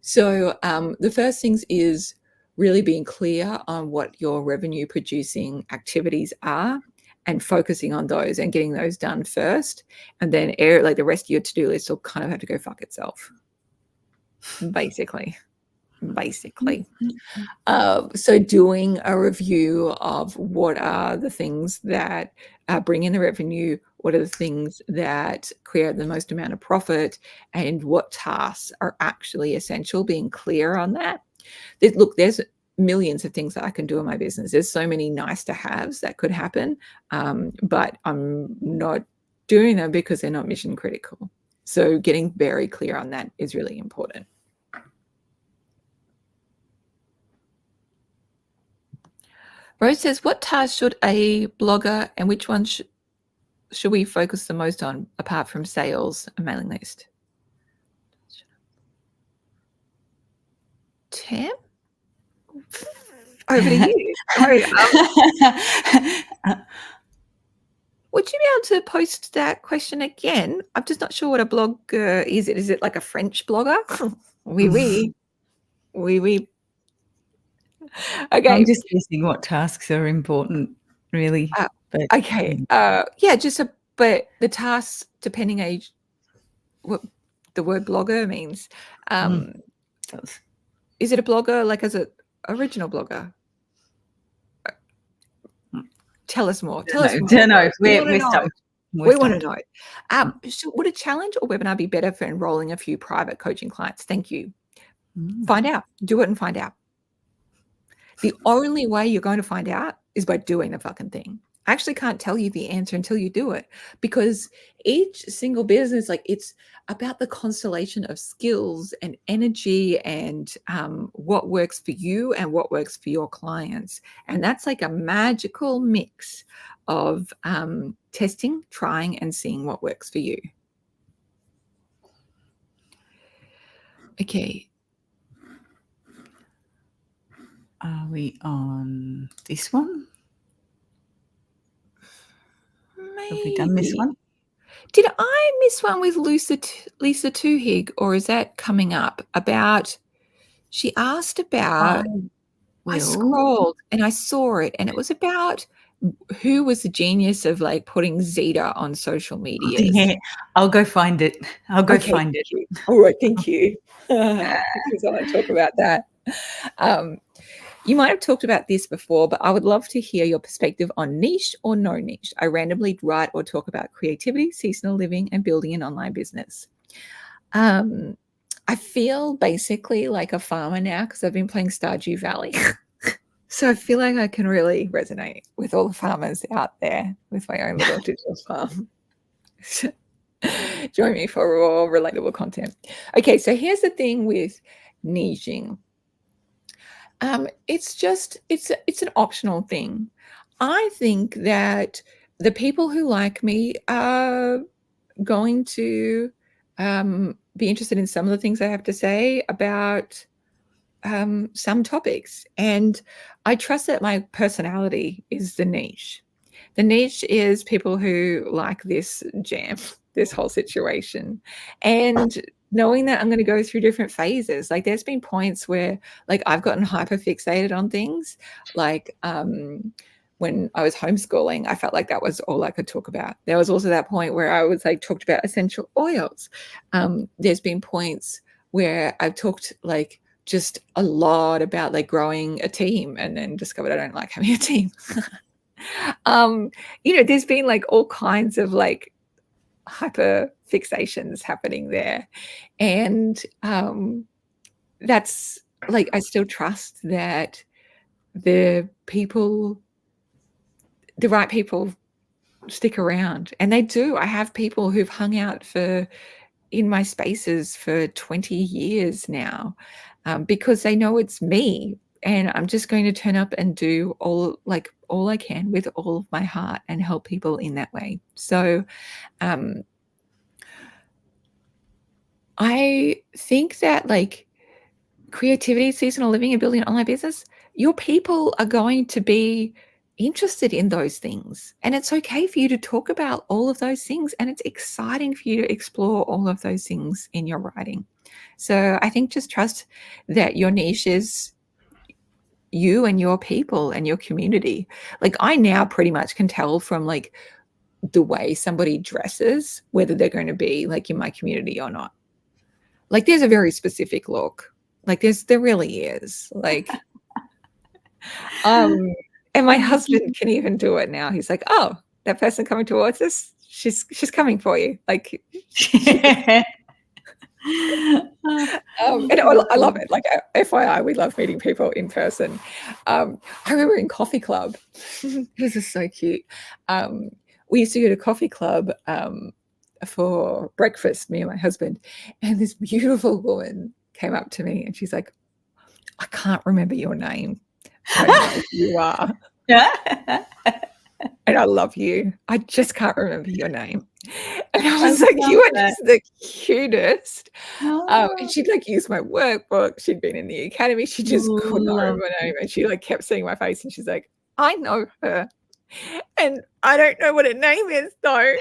So the first things is really being clear on what your revenue producing activities are and focusing on those and getting those done first. And then the rest of your to-do list will kind of have to go fuck itself. Basically. So doing a review of what are the things that bring in the revenue, what are the things that create the most amount of profit, and what tasks are actually essential, being clear on that. There's millions of things that I can do in my business. There's so many nice to haves that could happen, but I'm not doing them because they're not mission critical. So getting very clear on that is really important. Rose says, what tasks should a blogger and which ones should we focus the most on apart from sales and mailing list? Tam? Over to you. Sorry, would you be able to post that question again? I'm just not sure what a blogger is. Is it like a French blogger? Oui. Okay. I'm just guessing what tasks are important, really. Okay. But the tasks, depending age, what the word blogger means. Is it a blogger like as an original blogger? Tell us more. We're stuck. We Worst want to idea. know. So would a challenge or webinar be better for enrolling a few private coaching clients? Thank you. Find out. Do it and find out. The only way you're going to find out is by doing the fucking thing. I actually can't tell you the answer until you do it, because each single business, like, it's about the constellation of skills and energy and what works for you and what works for your clients. And that's like a magical mix of testing, trying, and seeing what works for you. Okay. Are we on this one? Have we done this one? Did I miss one with Lisa Tuhig, or is that coming up? About, she asked about, I scrolled and I saw it, and it was about who was the genius of like putting Zeta on social media. Yeah, I'll go find it. I'll go find it. You. All right, thank you. Because I want to talk about that. You might have talked about this before, but I would love to hear your perspective on niche or no niche. I randomly write or talk about creativity, seasonal living, and building an online business. I feel basically like a farmer now because I've been playing Stardew Valley. So I feel like I can really resonate with all the farmers out there with my own little digital farm. Join me for raw, relatable content. Okay, so here's the thing with niching. It's an optional thing. I think that the people who like me are going to be interested in some of the things I have to say about some topics. And I trust that my personality is the niche. The niche is people who like this jam, this whole situation. And knowing that I'm going to go through different phases. Like, there's been points where like I've gotten hyper fixated on things. Like when I was homeschooling, I felt like that was all I could talk about. There was also that point where I was like talked about essential oils. There's been points where I've talked like just a lot about like growing a team, and then discovered I don't like having a team. There's been like all kinds of like hyper fixations happening there. And that's like, I still trust that the right people stick around, and they do. I have people who've hung out in my spaces for 20 years now, because they know it's me, and I'm just going to turn up and do all I can with all of my heart and help people in that way. So I think that like creativity, seasonal living, and building an online business, your people are going to be interested in those things. And it's okay for you to talk about all of those things. And it's exciting for you to explore all of those things in your writing. So I think just trust that your niche is you and your people and your community. Like, I now pretty much can tell from like the way somebody dresses whether they're going to be like in my community or not. Like, there's a very specific look. Like, there really is. Like, and my husband can even do it now. He's like, "Oh, that person coming towards us, she's coming for you." Like, and I love it. Like, FYI, we love meeting people in person. I remember in coffee club, this is so cute. We used to go to coffee club for breakfast, me and my husband, and this beautiful woman came up to me and she's like, "I can't remember your name, but I know who you are. And I love you. I just can't remember your name." And I was like, "You are just the cutest." And she'd like use my workbook. She'd been in the academy. She just could not remember my name. And she like kept seeing my face and she's like, "I know her. And I don't know what her name is though."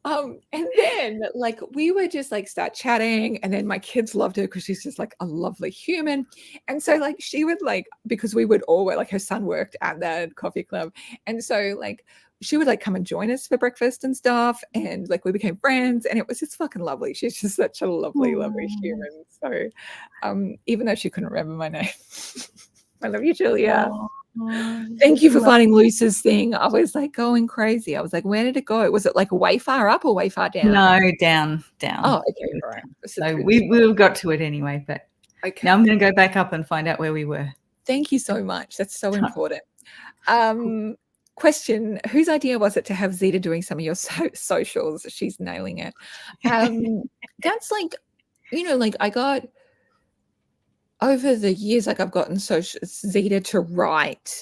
And then like we would just like start chatting, and then my kids loved her because she's just like a lovely human. And so like she would like, because we would all like, her son worked at that coffee club, and so like she would like come and join us for breakfast and stuff, and like we became friends, and it was just fucking lovely. She's just such a lovely human. So even though she couldn't remember my name, I love you, Julia. Thank you for finding Luce's thing. I was like going crazy. I was like, where did it go? Was it like way far up or way far down? No, down. Oh, okay, all right. So we got to it anyway, but okay. Now I'm going to go back up and find out where we were. Thank you so much. That's so important. Question: whose idea was it to have Zita doing some of your socials? She's nailing it. That's like, like I got over the years, like I've gotten Zita to write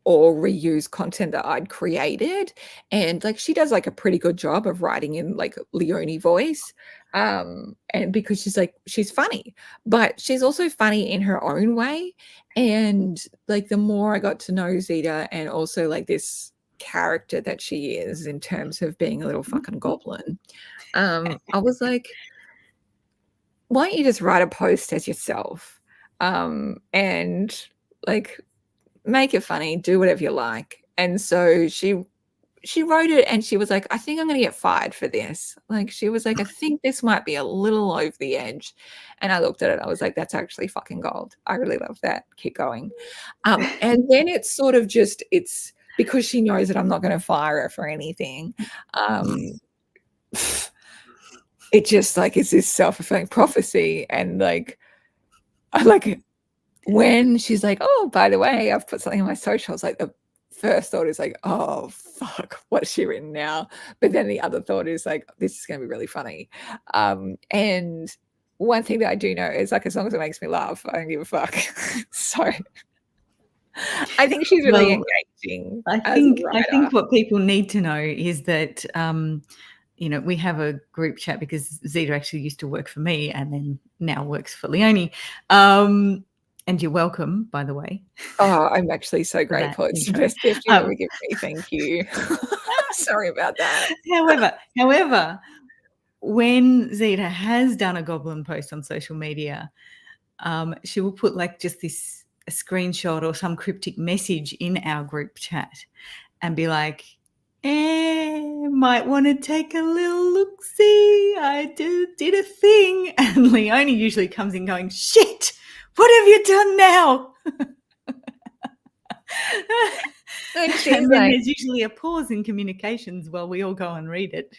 or reuse content that I'd created, and like she does like a pretty good job of writing in like Leonie voice, and because she's funny, but she's also funny in her own way. And like the more I got to know Zita, and also like this character that she is in terms of being a little fucking goblin, I was like, why don't you just write a post as yourself, and like make it funny, do whatever you like. And so she wrote it, and she was like, I think I'm going to get fired for this. Like, she was like, I think this might be a little over the edge. And I looked at it, I was like, that's actually fucking gold. I really love that. Keep going. And then it's sort of just, it's because she knows that I'm not going to fire her for anything. It just like, it's this self-fulfilling prophecy. And like, I like it. When she's like, oh, by the way, I've put something on my socials, like the first thought is like, oh, fuck, what's she written now? But then the other thought is like, this is going to be really funny. And one thing that I do know is like, as long as it makes me laugh, I don't give a fuck. So I think she's really engaging. I think what people need to know is that, we have a group chat because Zita actually used to work for me and then now works for Leonie. And you're welcome, by the way. Oh, I'm actually so grateful. It's the best gift you ever given me. Thank you. Sorry about that. However, when Zita has done a goblin post on social media, she will put like just a screenshot or some cryptic message in our group chat and be like, might want to take a little look-see. I did a thing. And Leonie usually comes in going, shit, what have you done now? And then there's usually a pause in communications while we all go and read it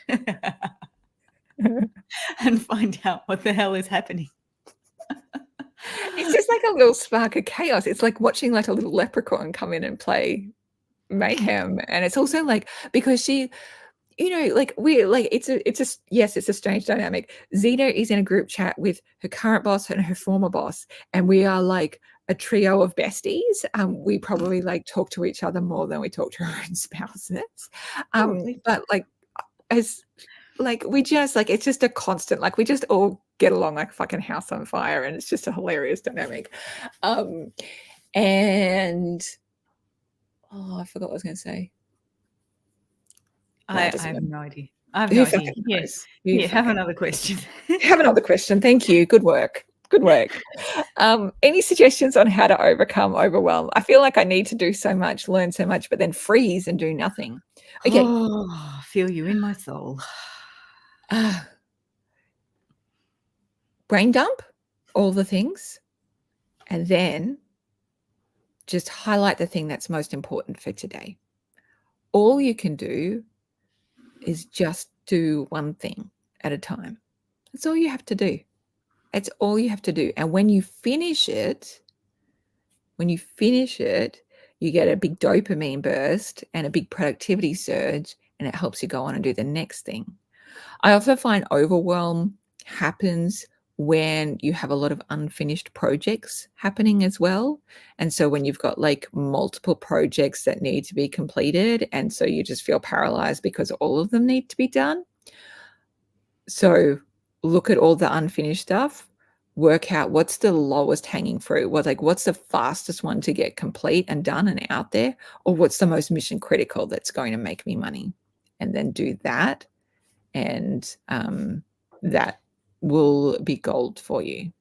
and find out what the hell is happening. It's just like a little spark of chaos. It's like watching like a little leprechaun come in and play mayhem. And it's also like, because she, like we're like, it's a strange dynamic. Zita is in a group chat with her current boss and her former boss, and we are like a trio of besties. We probably like talk to each other more than we talk to our own spouses. But like, as like, we just like, it's just a constant, like we just all get along like a fucking house on fire, and it's just a hilarious dynamic. And I forgot what I was going to say. I have no idea. I have no idea. Yes. Yeah, have another question. Have another question. Thank you. Good work. Good work. Any suggestions on how to overcome overwhelm? I feel like I need to do so much, learn so much, but then freeze and do nothing. Okay. Oh, feel you in my soul. Brain dump all the things, and then just highlight the thing that's most important for today. All you can do is just do one thing at a time. That's all you have to do. That's all you have to do. And when you finish it, you get a big dopamine burst and a big productivity surge, and it helps you go on and do the next thing. I also find overwhelm happens when you have a lot of unfinished projects happening as well. And so when you've got like multiple projects that need to be completed, and so you just feel paralyzed because all of them need to be done. So look at all the unfinished stuff, work out what's the lowest hanging fruit, what's the fastest one to get complete and done and out there, or what's the most mission critical that's going to make me money, and then do that. And that will be gold for you.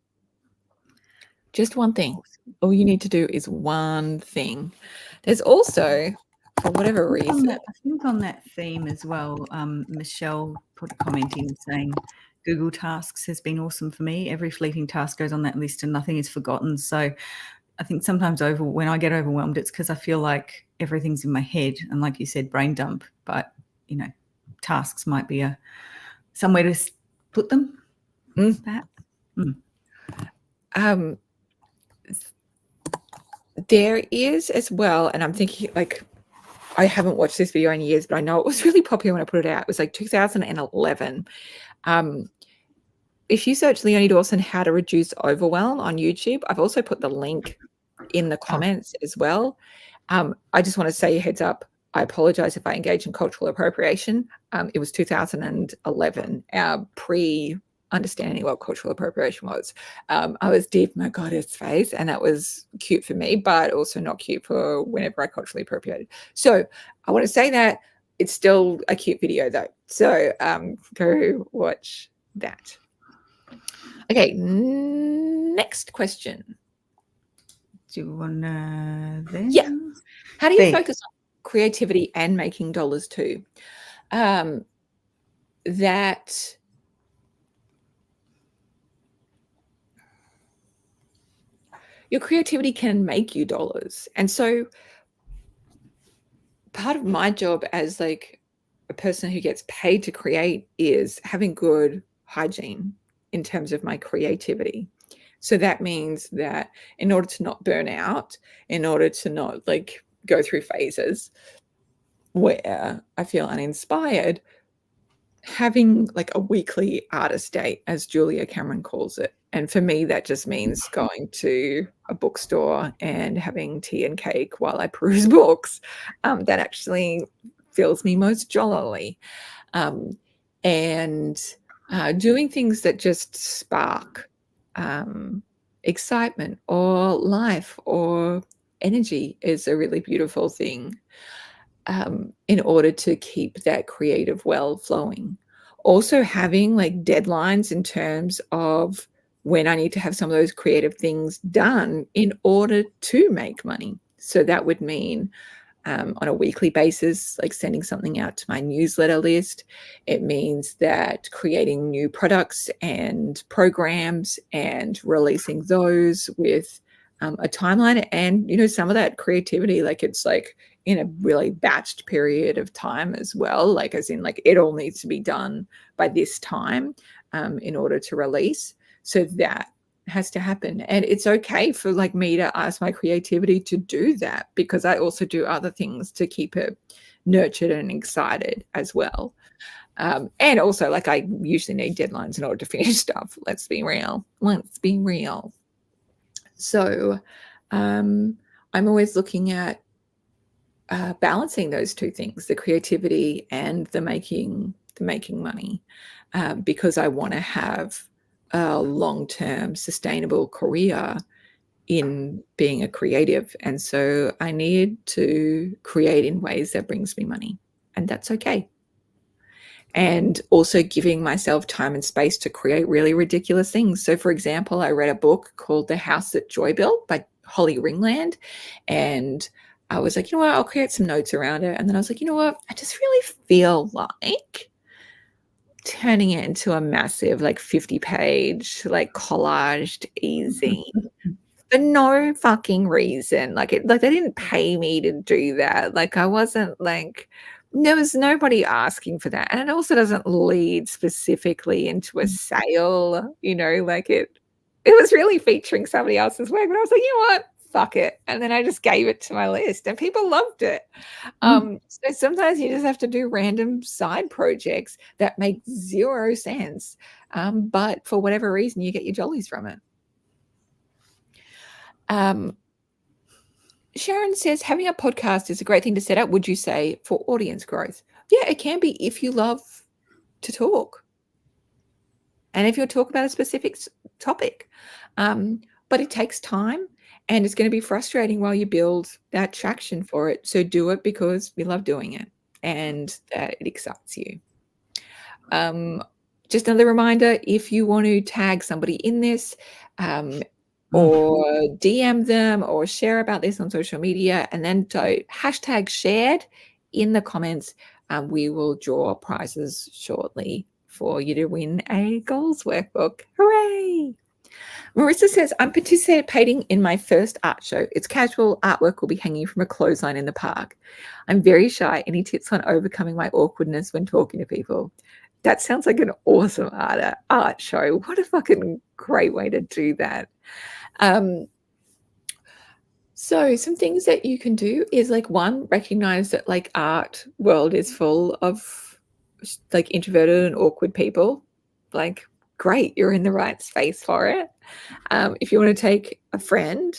Just one thing. All you need to do is one thing. There's also, for whatever reason, I think on that theme as well, Michelle put a comment in saying, Google Tasks has been awesome for me. Every fleeting task goes on that list and nothing is forgotten. So I think sometimes when I get overwhelmed, it's because I feel like everything's in my head, and like you said, brain dump. But tasks might be somewhere to put them. Perhaps. There is as well, and I'm thinking, like, I haven't watched this video in years, but I know it was really popular when I put it out. It was like 2011. If you search Leonie Dawson, how to reduce overwhelm on YouTube, I've also put the link in the comments as well. I just want to say, heads up, I apologize if I engage in cultural appropriation. It was 2011, pre-understanding what cultural appropriation was. I was deep in my goddess phase, and that was cute for me, but also not cute for whenever I culturally appropriated. So I want to say that it's still a cute video, though. So go watch that. Okay, next question. Do you want to? Yeah. How do you focus on creativity and making dollars too? That your creativity can make you dollars. And so part of my job as like a person who gets paid to create is having good hygiene in terms of my creativity. So that means that in order to not burn out, in order to not like go through phases where I feel uninspired, having like a weekly artist date, as Julia Cameron calls it. And for me, that just means going to a bookstore and having tea and cake while I peruse books. That actually fills me most jollily. And doing things that just spark excitement or life or energy is a really beautiful thing. In order to keep that creative well flowing. Also having like deadlines in terms of when I need to have some of those creative things done in order to make money. So that would mean on a weekly basis, like sending something out to my newsletter list. It means that creating new products and programs and releasing those with a timeline, and some of that creativity, like it's like in a really batched period of time as well, like as in like it all needs to be done by this time in order to release. So that has to happen, and it's okay for like me to ask my creativity to do that, because I also do other things to keep it nurtured and excited as well. And also, like, I usually need deadlines in order to finish stuff. Let's be real. So I'm always looking at balancing those two things, the creativity and the making money, because I want to have a long-term sustainable career in being a creative. And so I need to create in ways that brings me money, and that's okay. And also giving myself time and space to create really ridiculous things. So for example, I read a book called The House That Joy Built by Holly Ringland, and I was like, what, I'll create some notes around it. And then I was like, what, I just really feel like turning it into a massive, like 50-page, like collaged easy for no fucking reason. Like they didn't pay me to do that. Like I wasn't like, there was nobody asking for that. And it also doesn't lead specifically into a sale, like it was really featuring somebody else's work. But I was like, what? Fuck it. And then I just gave it to my list and people loved it. So sometimes you just have to do random side projects that make zero sense. But for whatever reason, you get your jollies from it. Sharon says, having a podcast is a great thing to set up, would you say, for audience growth? Yeah, it can be if you love to talk. And if you'll talk about a specific topic. But it takes time, and it's going to be frustrating while you build that traction for it. So do it because you love doing it and that it excites you. Just another reminder, if you want to tag somebody in this, or DM them or share about this on social media, and then hashtag shared in the comments, we will draw prizes shortly for you to win a goals workbook. Hooray! Marissa says, I'm participating in my first art show. It's casual. Artwork will be hanging from a clothesline in the park. I'm very shy. Any tips on overcoming my awkwardness when talking to people? That sounds like an awesome art show. What a fucking great way to do that. So some things that you can do is like, one, recognize that like art world is full of like introverted and awkward people. Like, great, you're in the right space for it. If you want to take a friend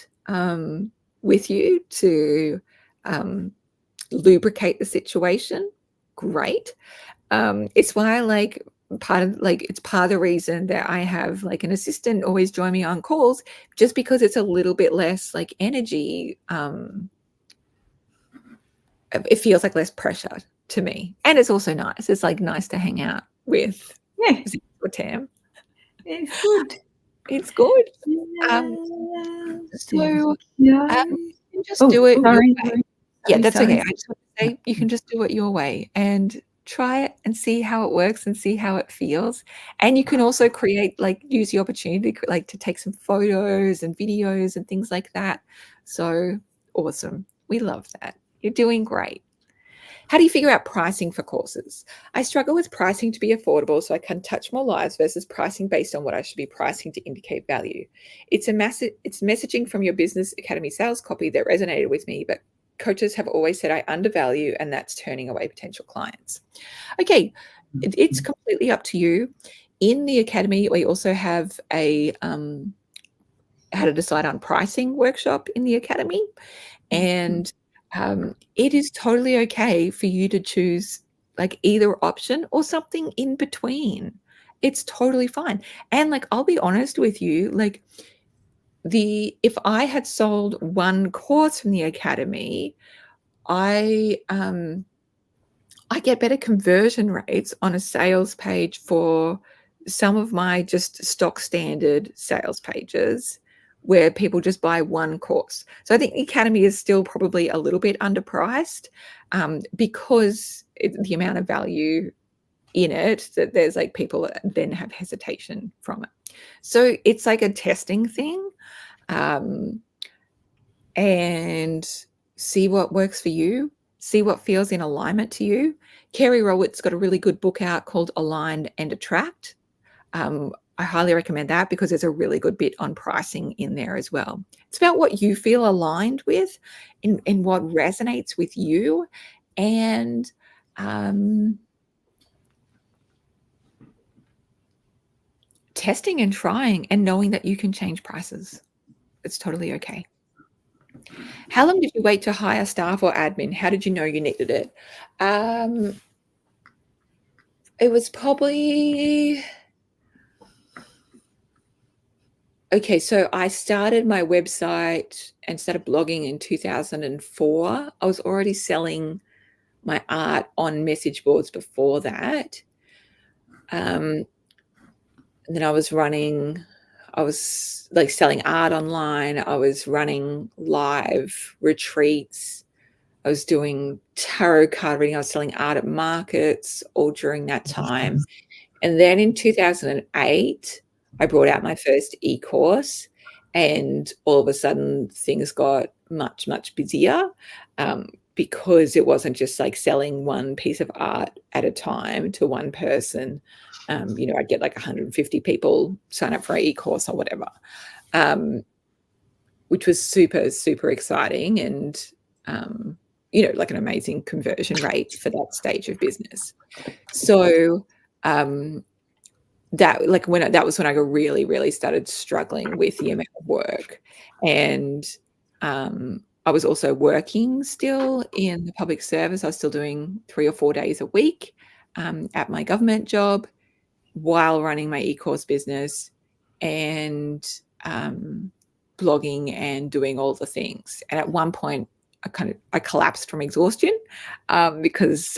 with you to lubricate the situation, great. It's why like it's part of the reason that I have like an assistant always join me on calls, just because it's a little bit less like energy. It feels like less pressure to me, and it's also nice. It's like nice to hang out with or Tam. It's good. It's good. So you can just do it. Sorry. Yeah, that's okay. I just want to say you can just do it your way and try it and see how it works and see how it feels. And you can also use the opportunity to take some photos and videos and things like that. So awesome. We love that. You're doing great. How do you figure out pricing for courses? I struggle with pricing to be affordable so I can touch more lives versus pricing based on what I should be pricing to indicate value. It's messaging from your business academy sales copy that resonated with me, but coaches have always said I undervalue, and that's turning away potential clients. Okay, it's completely up to you. In the academy, we also have a how to decide on pricing workshop in the academy, and it is totally okay for you to choose like either option or something in between. It's totally fine. And like, I'll be honest with you, like if I had sold one course from the academy, I get better conversion rates on a sales page for some of my just stock standard sales pages where people just buy one course. So I think the academy is still probably a little bit underpriced because the amount of value in it, that there's like people that then have hesitation from it. So it's like a testing thing. And see what works for you, see what feels in alignment to you. Kerry Rowett's got a really good book out called Align and Attract. I highly recommend that because there's a really good bit on pricing in there as well. It's about what you feel aligned with and what resonates with you, and testing and trying and knowing that you can change prices. It's totally okay. How long did you wait to hire staff or admin? How did you know you needed it? It was probably... Okay, so I started my website and started blogging in 2004. I was already selling my art on message boards before that. And then I was like selling art online. I was running live retreats. I was doing tarot card reading. I was selling art at markets all during that time. And then in 2008, I brought out my first e-course, and all of a sudden things got much, much busier because it wasn't just like selling one piece of art at a time to one person. I'd get like 150 people sign up for an e-course or whatever, which was super, super exciting and, like an amazing conversion rate for that stage of business. So that was when I really, really started struggling with the amount of work. And I was also working still in the public service. I was still doing 3 or 4 days a week at my government job while running my e-course business and blogging and doing all the things. And at one point I collapsed from exhaustion because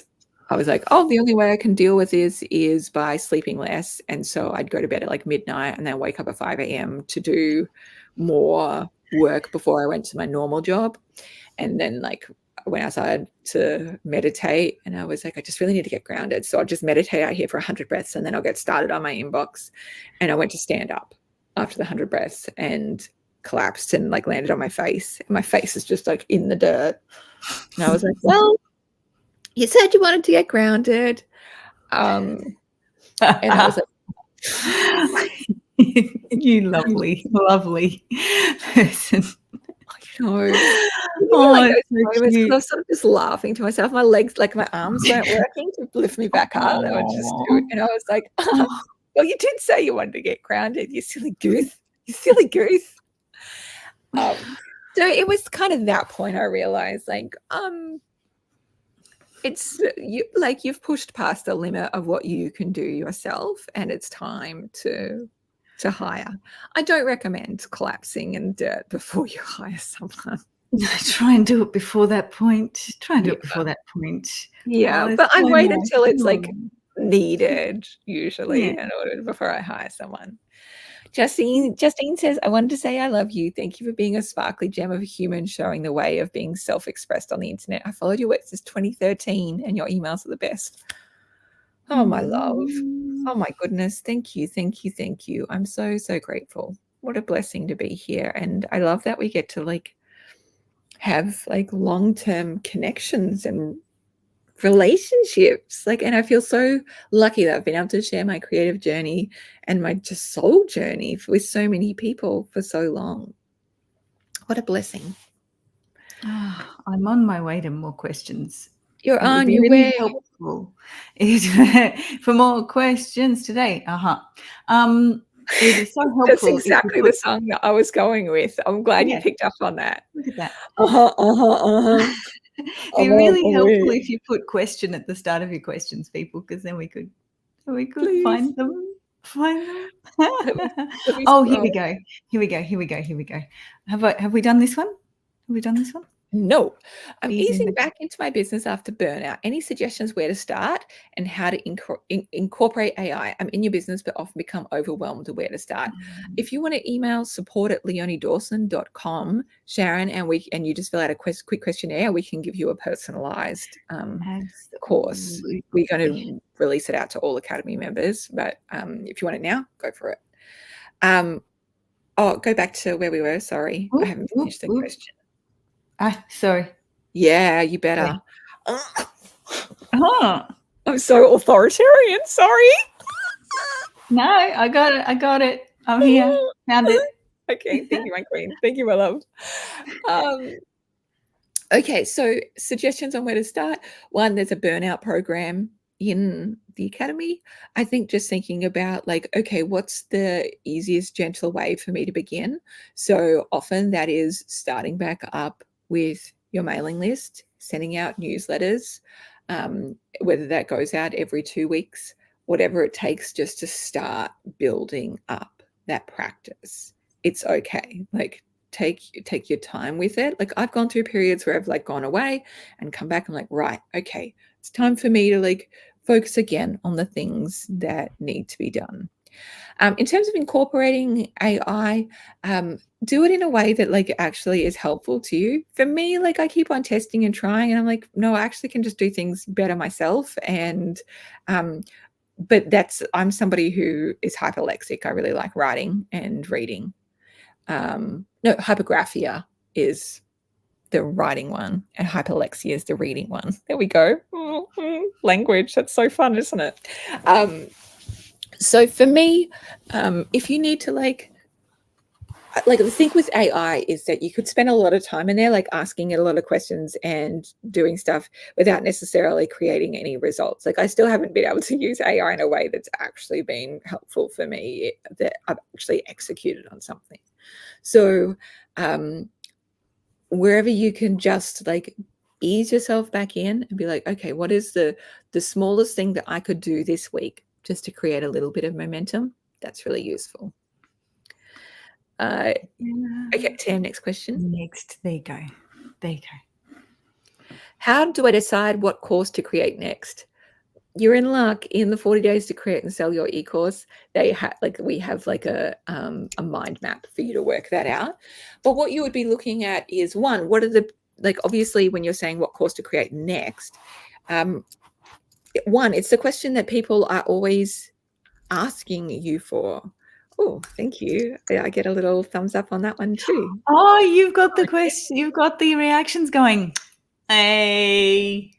I was like, the only way I can deal with this is by sleeping less. And so I'd go to bed at like midnight and then wake up at 5 a.m. to do more work before I went to my normal job. And then like I went outside to meditate, and I was like, I just really need to get grounded. So I'll just meditate out here for 100 breaths and then I'll get started on my inbox. And I went to stand up. after the 100 breaths and collapsed and like landed on my face. And my face is just like in the dirt. And I was like, well, you said you wanted to get grounded. And I was like, you lovely, lovely person. you know, Oh, like it's those so moments, cute. I was sort of just laughing to myself. My legs, like my arms weren't working to lift me back up. They were just, and I was like, Oh. well, you did say you wanted to get grounded, you silly goose. You silly goose. So it was kind of that point I realized, like, it's you, like you've pushed past the limit of what you can do yourself, and it's time to hire. I don't recommend collapsing in dirt before you hire someone. Try and do it before that point. Try and do it before that point. Yeah, Oh, but I so wait nice. until it's like Oh. needed usually Yeah. in order before I hire someone. Justine says, I wanted to say I love you. Thank you for being a sparkly gem of a human showing the way of being self-expressed on the internet. I followed your work since 2013 and your emails are the best. Oh, my love. Oh, my goodness. Thank you. Thank you. Thank you. I'm so, so grateful. What a blessing to be here. And I love that we get to like have like long-term connections and relationships. Like, and I feel so lucky that I've been able to share my creative journey and my just soul journey with so many people for so long. What a blessing. Oh, I'm on my way to more questions. You're It would on be your really way. helpful for more questions today. It is so helpful. That's exactly the song that I was going with. I'm glad you picked up on that. Look at that. It'd be really helpful if you put question at the start of your questions, people, because then we could Please. find them. Let me Oh, here we go. Have we done this one? No. I'm easing back into my business after burnout. Any suggestions where to start and how to incorporate AI? I'm in your business, but often become overwhelmed with where to start. If you want to email support@leoniedawson.com, Sharon, and you just fill out a quick questionnaire, we can give you a personalized course. We're going to release it out to all Academy members, but if you want it now, go for it. Go back to where we were. Sorry, I haven't finished the question. Sorry. Yeah, you better. Yeah. I'm so authoritarian. Sorry. No, I got it. I'm here. Found it. Okay, thank you, my queen. Thank you, my love. Okay, so suggestions on where to start. One, there's a burnout program in the Academy. I think just thinking about like, okay, what's the easiest, gentle way for me to begin? So often that is starting back up with your mailing list, sending out newsletters, whether that goes out every 2 weeks, whatever it takes just to start building up that practice. It's okay. Like take your time with it. Like I've gone through periods where I've like gone away and come back. I'm like, right, okay, it's time for me to like focus again on the things that need to be done. In terms of incorporating AI, do it in a way that like actually is helpful to you. For me, like I keep on testing and trying, and I'm like, no, I actually can just do things better myself. And but I'm somebody who is hyperlexic. I really like writing and reading. No, hypergraphia is the writing one, and hyperlexia is the reading one. There we go. Language. That's so fun, isn't it? So for me, if you need to like the thing with AI is that you could spend a lot of time in there, like asking it a lot of questions and doing stuff without necessarily creating any results. Like I still haven't been able to use AI in a way that's actually been helpful for me, that I've actually executed on something. So wherever you can just like ease yourself back in and be like, okay, what is the smallest thing that I could do this week just to create a little bit of momentum? That's really useful. Okay, Tam, next question. There you go. How do I decide what course to create next? You're in luck. In the 40 days to create and sell your e-course, we have like a mind map for you to work that out. But what you would be looking at is one, what are the, like, obviously when you're saying what course to create next, one, it's the question that people are always asking you for. Oh, thank you. I get a little thumbs up on that one too. Oh, you've got the question. You've got the reactions going. Hey.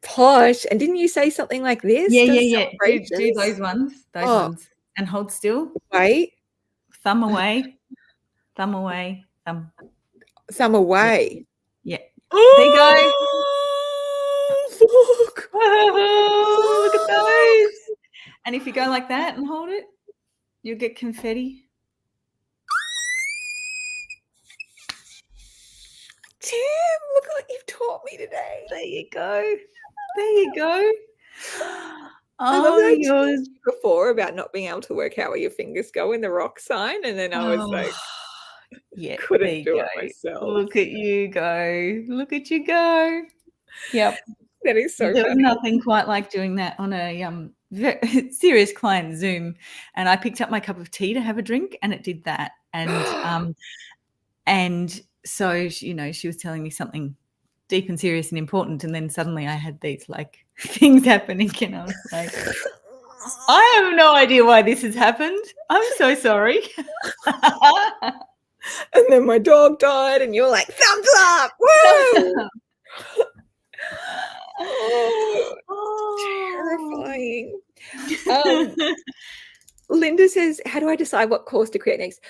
Posh. And didn't you say something like this? Yeah. Does Do celebrations? those ones. Those Oh, ones. And hold still. wait. Thumb away. Thumb away. Thumb. Some away. Yeah. There you go. Oh, look. Whoa, look at those. And if you go like that and hold it, you'll get confetti. Tim, look what you've taught me today. There you go. There you go. I love Oh, that I yours. told you before about not being able to work out where your fingers go in the rock sign, and then I was like, yeah, there couldn't you do go. it myself. Look at you go. Look at you go. Yep. That is so There was funny. nothing quite like doing that on a serious client Zoom, and I picked up my cup of tea to have a drink, and it did that. And so you know, she was telling me something deep and serious and important, and then suddenly I had these like things happening, and I was like, I have no idea why this has happened. I'm so sorry. And then my dog died, and you're like, thumbs up! Woo! Oh, terrifying. Linda says, how do I decide what course to create next?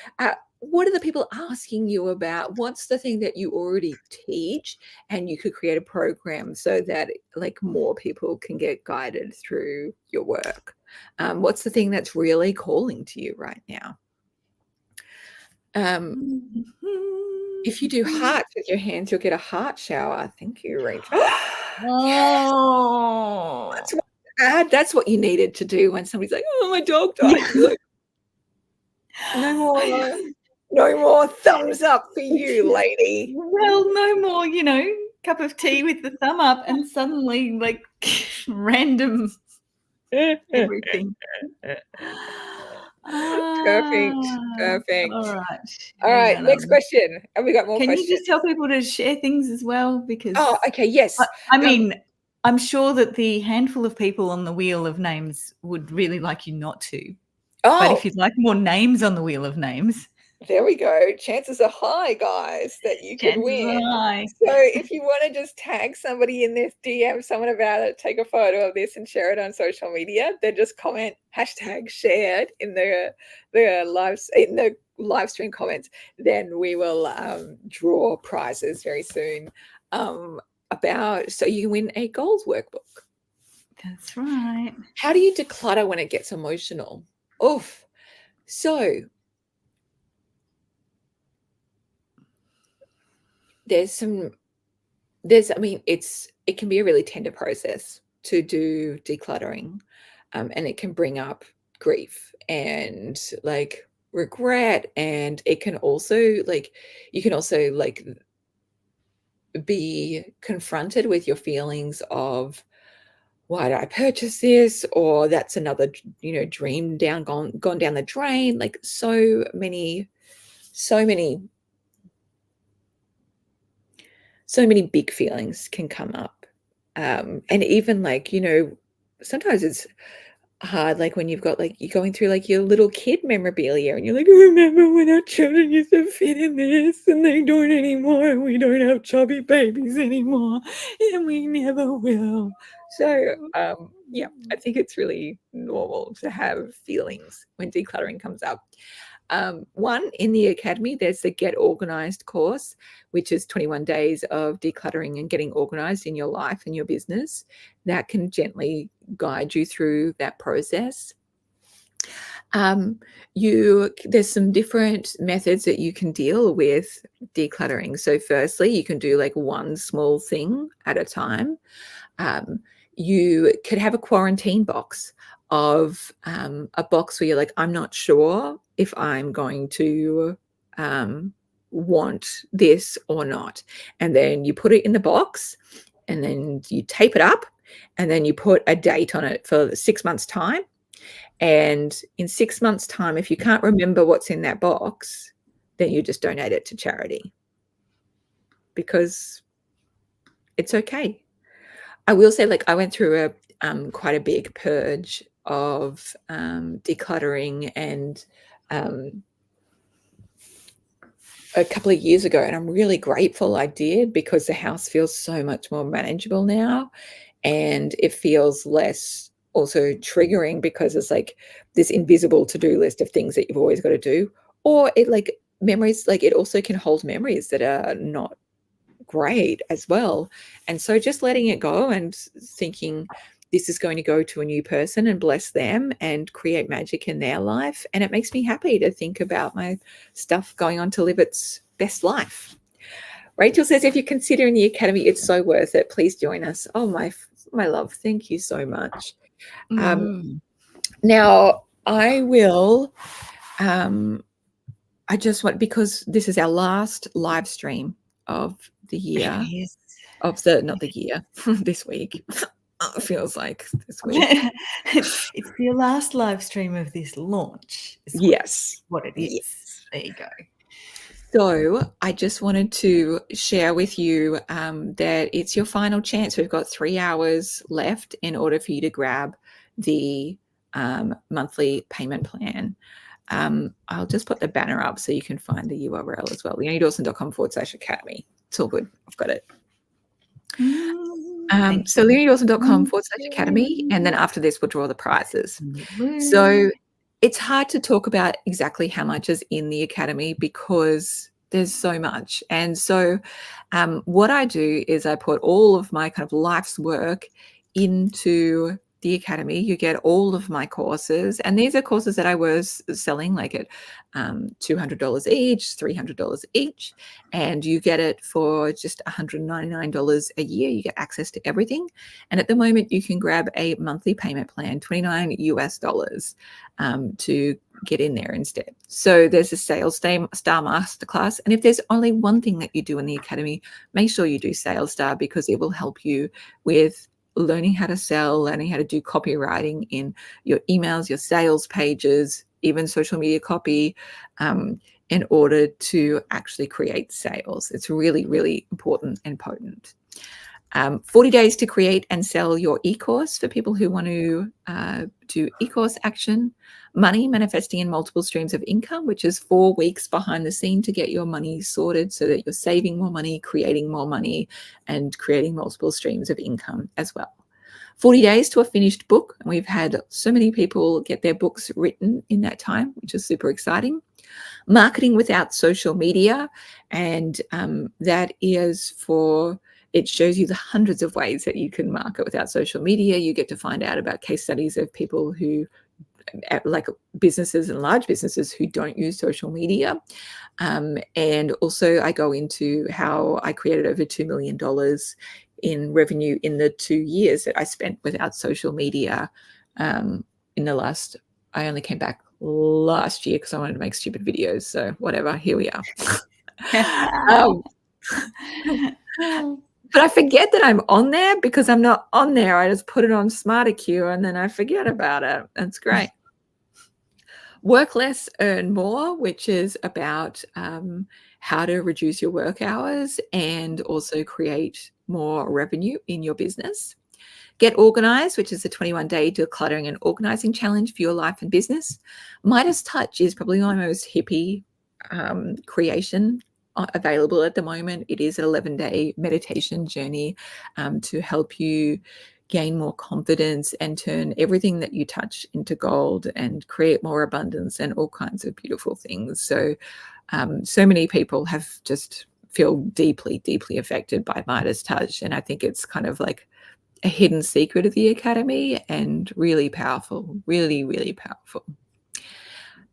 What are the people asking you about? What's the thing that you already teach, and you could create a program so that like more people can get guided through your work? What's the thing that's really calling to you right now? If you do hearts with your hands, you'll get a heart shower. Thank you, Rachel. Oh, That's what you needed to do when somebody's like, "Oh, my dog died." You're like, no more thumbs up for you, lady. well, no more, you know, cup of tea with the thumb up, and suddenly like random everything. Perfect. All All right, next question. Have we got more Can questions? you just tell people to share things as well? Because Oh, okay, yes. I mean, I'm sure that the handful of people on the wheel of names would really like you not to. But if you'd like more names on the wheel of names, there we go. Chances are high, guys, that you could win. So if you want to just tag somebody in this, DM someone about it, take a photo of this and share it on social media, then just comment #shared in the live stream comments. Then we will draw prizes very soon. So you win a goals workbook. That's right. How do you declutter when it gets emotional? Oof. So I mean, it can be a really tender process to do decluttering, and it can bring up grief and like regret, and it can also like you can also like be confronted with your feelings of, why did I purchase this? Or that's another, dream gone down the drain. Like so many big feelings can come up. And even like, sometimes it's hard, like when you've got like you're going through like your little kid memorabilia and you're like, remember when our children used to fit in this and they don't anymore, and we don't have chubby babies anymore, and we never will. So yeah, I think it's really normal to have feelings when decluttering comes up. One, in the academy, there's the Get Organized course, which is 21 days of decluttering and getting organized in your life and your business. That can gently guide you through that process. There's some different methods that you can deal with decluttering. So firstly, you can do like one small thing at a time. You could have a quarantine box of a box where you're like, I'm not sure if I'm going to want this or not. And then you put it in the box, and then you tape it up, and then you put a date on it for 6 months' time. And in 6 months' time, if you can't remember what's in that box, then you just donate it to charity, because it's okay. I will say, like, I went through quite a big purge of decluttering and a couple of years ago, and I'm really grateful I did, because the house feels so much more manageable now, and it feels less also triggering, because it's like this invisible to-do list of things that you've always got to do, or it like memories, like it also can hold memories that are not great as well. And so just letting it go and thinking this is going to go to a new person and bless them and create magic in their life. And it makes me happy to think about my stuff going on to live its best life. Rachel says, if you're considering the academy, it's so worth it. Please join us. Oh, my love, thank you so much. Now I will, I just want, because this is our last live stream of the year, not the year, this week. It feels like this week. It's your last live stream of this launch. Yes. What it is. Yes. There you go. So I just wanted to share with you that it's your final chance. We've got 3 hours left in order for you to grab the monthly payment plan. I'll just put the banner up so you can find the URL as well. LeonieDawson.com/academy. It's all good. I've got it. So LeonieDawson.com/academy. And then after this, we'll draw the prizes. So it's hard to talk about exactly how much is in the academy because there's so much. And so what I do is I put all of my kind of life's work into the academy. You get all of my courses, and these are courses that I was selling like at $200 each, $300 each, and you get it for just $199 a year. You get access to everything, and at the moment you can grab a monthly payment plan, $29 US, to get in there instead. So there's a Sales Star Masterclass, and if there's only one thing that you do in the academy, make sure you do Sales Star, because it will help you with learning how to sell, learning how to do copywriting in your emails, your sales pages, even social media copy, in order to actually create sales. It's really, really important and potent. 40 days to create and sell your e-course for people who want to do e-course action. Money manifesting in multiple streams of income, which is 4 weeks behind the scene to get your money sorted so that you're saving more money, creating more money, and creating multiple streams of income as well. 40 days to a finished book. And we've had so many people get their books written in that time, which is super exciting. Marketing without social media. And that is for... it shows you the hundreds of ways that you can market without social media. You get to find out about case studies of people who, like businesses and large businesses, who don't use social media. And also I go into how I created over $2 million in revenue in the 2 years that I spent without social media. In the last, I only came back last year because I wanted to make stupid videos. So whatever, here we are. But I forget that I'm on there because I'm not on there. I just put it on SmarterQ and then I forget about it. That's great. Work less, earn more, which is about how to reduce your work hours and also create more revenue in your business. Get organized, which is a 21-day decluttering and organizing challenge for your life and business. Midas Touch is probably my most hippie creation available at the moment. It is an 11-day meditation journey to help you gain more confidence and turn everything that you touch into gold and create more abundance and all kinds of beautiful things. So, so many people have just feel deeply, deeply affected by Midas Touch. And I think it's kind of like a hidden secret of the academy and really powerful, really, really powerful.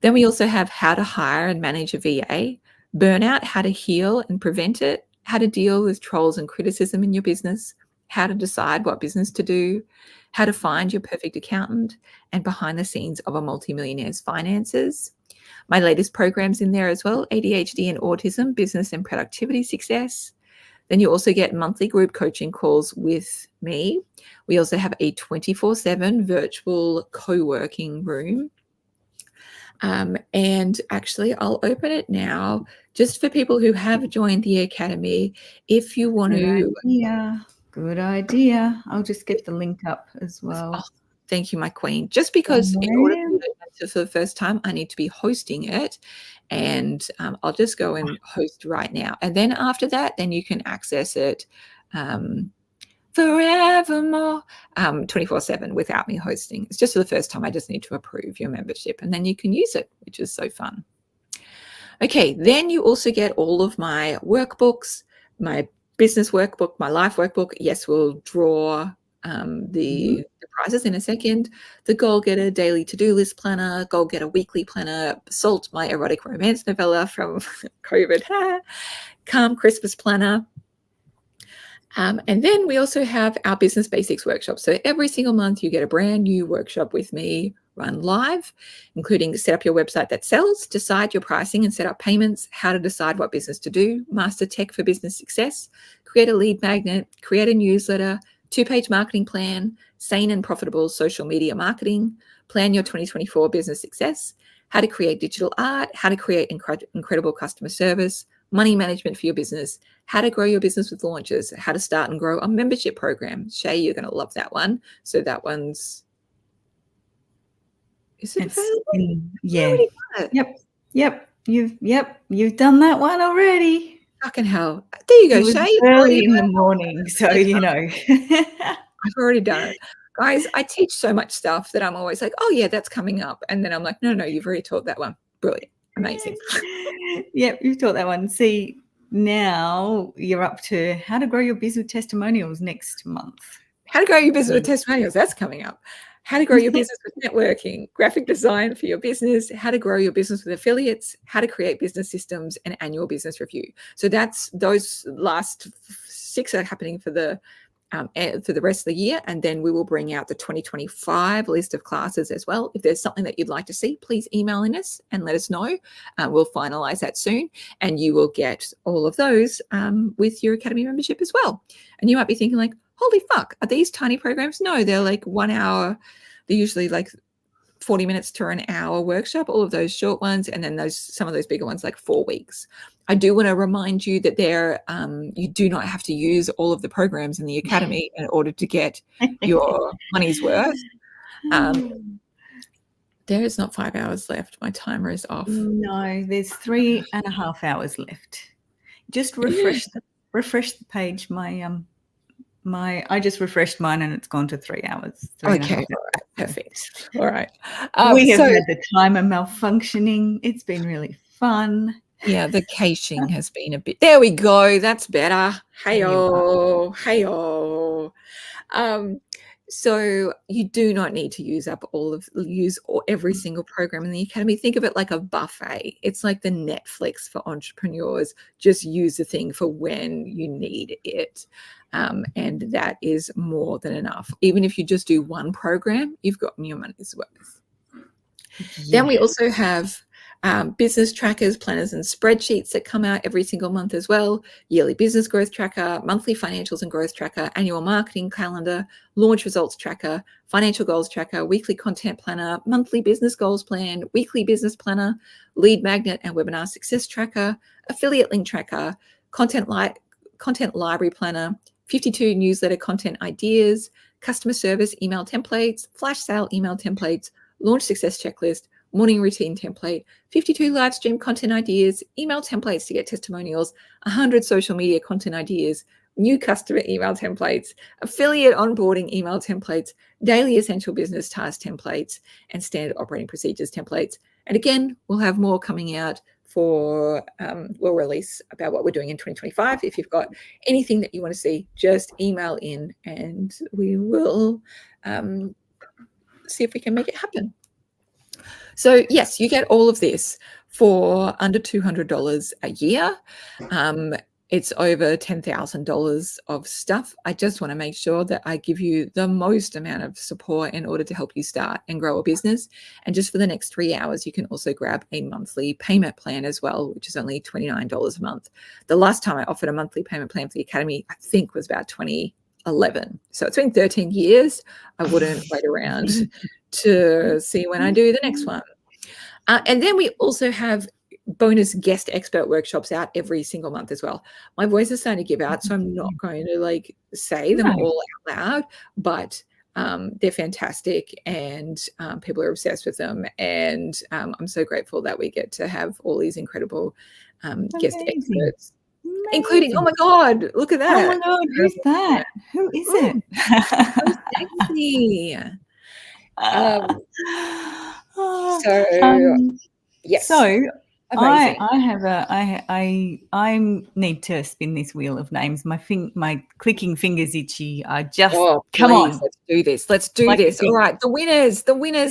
Then we also have how to hire and manage a VA, burnout, how to heal and prevent it, how to deal with trolls and criticism in your business, how to decide what business to do, how to find your perfect accountant, and behind the scenes of a multimillionaire's finances. My latest programs in there as well, ADHD and autism, business and productivity success. Then you also get monthly group coaching calls with me. We also have a 24/7 virtual co-working room. And actually, I'll open it now just for people who have joined the academy. If you want to... Good idea. I'll just get the link up as well. Oh, thank you, my queen. Just because in order for you to So for the first time, I need to be hosting it, and I'll just go and host right now. And then after that, then you can access it forevermore, 24/7 without me hosting. It's just for the first time. I just need to approve your membership, and then you can use it, which is so fun. Okay, then you also get all of my workbooks, my business workbook, my life workbook. Yes, we'll draw the prizes in a second. The Goal Getter daily to-do list planner, Goal Getter weekly planner, Salt, my erotic romance novella from COVID, Calm Christmas planner. And then we also have our business basics workshop. So every single month you get a brand new workshop with me run live, including set up your website that sells, decide your pricing and set up payments, how to decide what business to do, master tech for business success, create a lead magnet, create a newsletter, 2-page marketing plan, sane and profitable social media marketing, plan your 2024 business success, how to create digital art, how to create incredible customer service, money management for your business, how to grow your business with launches, how to start and grow a membership program. Shay, you're going to love that one. So that one's, is it available? Yeah. Yep. You've done that one already. Fucking hell. There you go, Shay. Early in the morning, so you know. I've already done it. Guys, I teach so much stuff that I'm always like, oh yeah, that's coming up. And then I'm like, no, you've already taught that one. Brilliant. Amazing. Yep, you've taught that one. See, now you're up to how to grow your business with testimonials next month. How to grow your business with testimonials. That's coming up. How to grow your business with networking, graphic design for your business, how to grow your business with affiliates, how to create business systems, and annual business review. So that's those last 6 are happening for the rest of the year, and then we will bring out the 2025 list of classes as well. If there's something that you'd like to see, please email in us and let us know. We'll finalize that soon, and you will get all of those with your Academy membership as well. And you might be thinking like, holy fuck, are these tiny programs? No, they're like 1 hour. They're usually like 40 minutes to an hour workshop, all of those short ones, and then some of those bigger ones like 4 weeks. I do want to remind you that you do not have to use all of the programs in the Academy in order to get your money's worth. There is not 5 hours left. My timer is off. No, there's 3.5 hours left. Just refresh the page. I just refreshed mine and it's gone to 3 hours. Okay, all right, perfect. All right. We have had the timer malfunctioning. It's been really fun. Yeah, the caching has been a bit. There we go. That's better. Hey-oh. So you do not need to use every single program in the Academy. Think of it like a buffet. It's like the Netflix for entrepreneurs. Just use the thing for when you need it. And that is more than enough. Even if you just do one program, you've gotten your money's worth. Yeah. Then we also have business trackers, planners, and spreadsheets that come out every single month as well. Yearly business growth tracker, monthly financials and growth tracker, annual marketing calendar, launch results tracker, financial goals tracker, weekly content planner, monthly business goals plan, weekly business planner, lead magnet and webinar success tracker, affiliate link tracker, content library planner, 52 newsletter content ideas, customer service email templates, flash sale email templates, launch success checklist, morning routine template, 52 live stream content ideas, email templates to get testimonials, 100 social media content ideas, new customer email templates, affiliate onboarding email templates, daily essential business task templates, and standard operating procedures templates. And again, we'll have more coming out we'll release about what we're doing in 2025. If you've got anything that you want to see, just email in and we will see if we can make it happen. So yes, you get all of this for under $200 a year. It's over $10,000 of stuff. I just want to make sure that I give you the most amount of support in order to help you start and grow a business. And just for the next 3 hours, you can also grab a monthly payment plan as well, which is only $29 a month. The last time I offered a monthly payment plan for the Academy, I think was about 2011. So it's been 13 years. I wouldn't wait around to see when I do the next one. And then we also have bonus guest expert workshops out every single month as well. My voice is starting to give out, so I'm not going to say them all out loud, but They're fantastic, and people are obsessed with them. And I'm so grateful that we get to have all these incredible guest experts, including, oh my God, look at that. Oh my God, who's that? Who is it? So sexy. So yes. So amazing. I need to spin this wheel of names. My clicking fingers itchy. Come on. Let's do this. Let's do this. All right. The winners,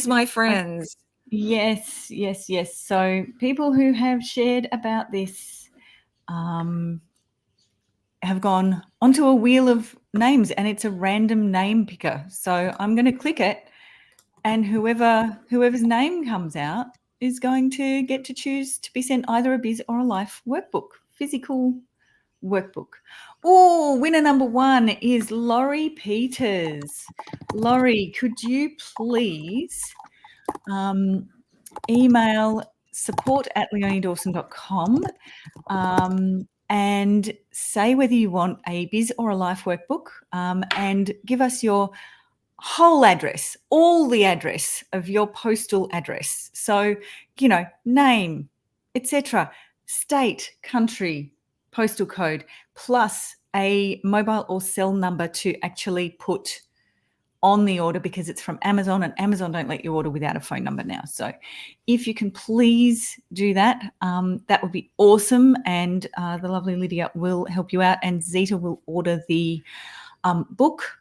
my friends. Yes. So people who have shared about this have gone onto a wheel of names, and it's a random name picker. So I'm going to click it, and whoever's name comes out is going to get to choose to be sent either a biz or a life workbook, physical workbook. Oh, winner number 1 is Laurie Peters. Laurie, could you please email support@leoniedawson.com and say whether you want a biz or a life workbook, and give us your whole address, all the address of your postal address. So, name, etc., state, country, postal code, plus a mobile or cell number to actually put on the order, because it's from Amazon, and Amazon don't let you order without a phone number now. So if you can please do that, that would be awesome. And the lovely Lydia will help you out, and Zita will order the book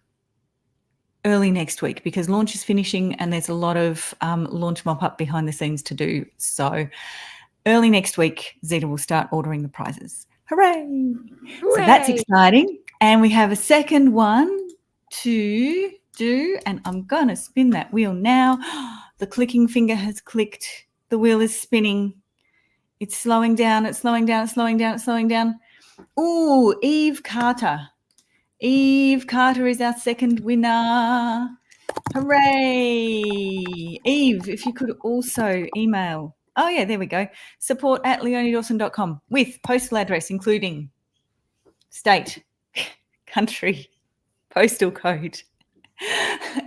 early next week, because launch is finishing and there's a lot of launch mop-up behind the scenes to do. So early next week, Zita will start ordering the prizes. Hooray! So that's exciting. And we have a second one to do, and I'm going to spin that wheel now. The clicking finger has clicked. The wheel is spinning. It's slowing down. It's slowing down. It's slowing down. It's slowing down. Ooh, Eve Carter. Eve Carter is our second winner. Hooray! Eve, if you could also email, oh yeah, there we go, support@leoniedawson.com with postal address, including state, country, postal code,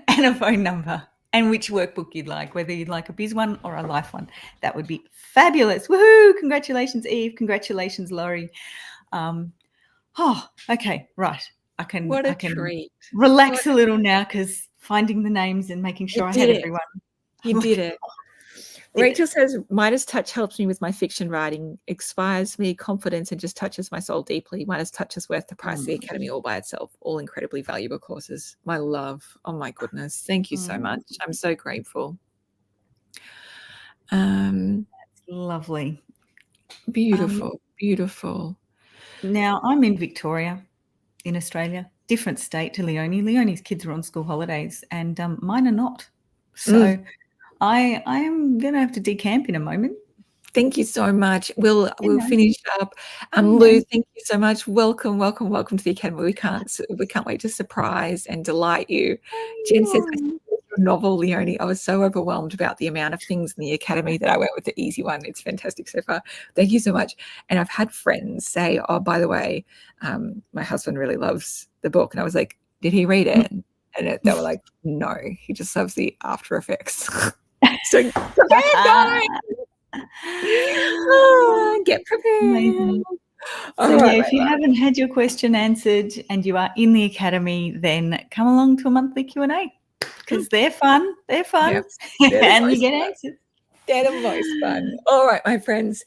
and a phone number, and which workbook you'd like, whether you'd like a biz one or a life one. That would be fabulous. Woohoo! Congratulations, Eve. Congratulations, Laurie. Okay, right. I can Treat. Relax a little now, because finding the names and making sure I had everyone. You did it. Rachel says, Midas Touch helps me with my fiction writing, inspires me confidence, and just touches my soul deeply. Midas Touch is worth the price of the Academy all by itself. All incredibly valuable courses. My love. Oh my goodness. Thank you so much. I'm so grateful. That's lovely. Beautiful. Now, I'm in Victoria, in Australia, different state to Leonie. Leonie's kids are on school holidays, and mine are not. So I am going to have to decamp in a moment. Thank you so much. We'll finish up. Lou, thank you so much. Welcome to the Academy. We can't wait to surprise and delight you. Jen says, novel, Leonie. I was so overwhelmed about the amount of things in the Academy that I went with the easy one. It's fantastic so far. Thank you so much. And I've had friends say, oh, by the way, my husband really loves the book. And I was like, did he read it? And they were like, no, he just loves the after effects. So get prepared. Amazing. So if you haven't had your question answered and you are in the Academy, then come along to a monthly Q&A, because they're fun. Yep, and you get answers. They're the most fun. All right, my friends.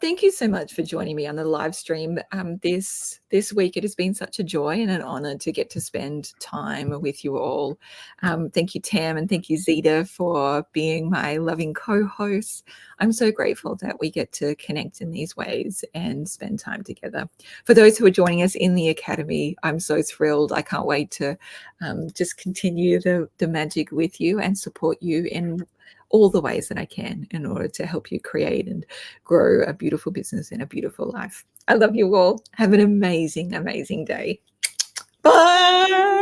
Thank you so much for joining me on the live stream. This week, it has been such a joy and an honor to get to spend time with you all. Thank you, Tam, and thank you, Zita, for being my loving co-hosts. I'm so grateful that we get to connect in these ways and spend time together. For those who are joining us in the Academy, I'm so thrilled. I can't wait to just continue the magic with you and support you in all the ways that I can in order to help you create and grow a beautiful business and a beautiful life. I love you all. Have an amazing, amazing day. Bye.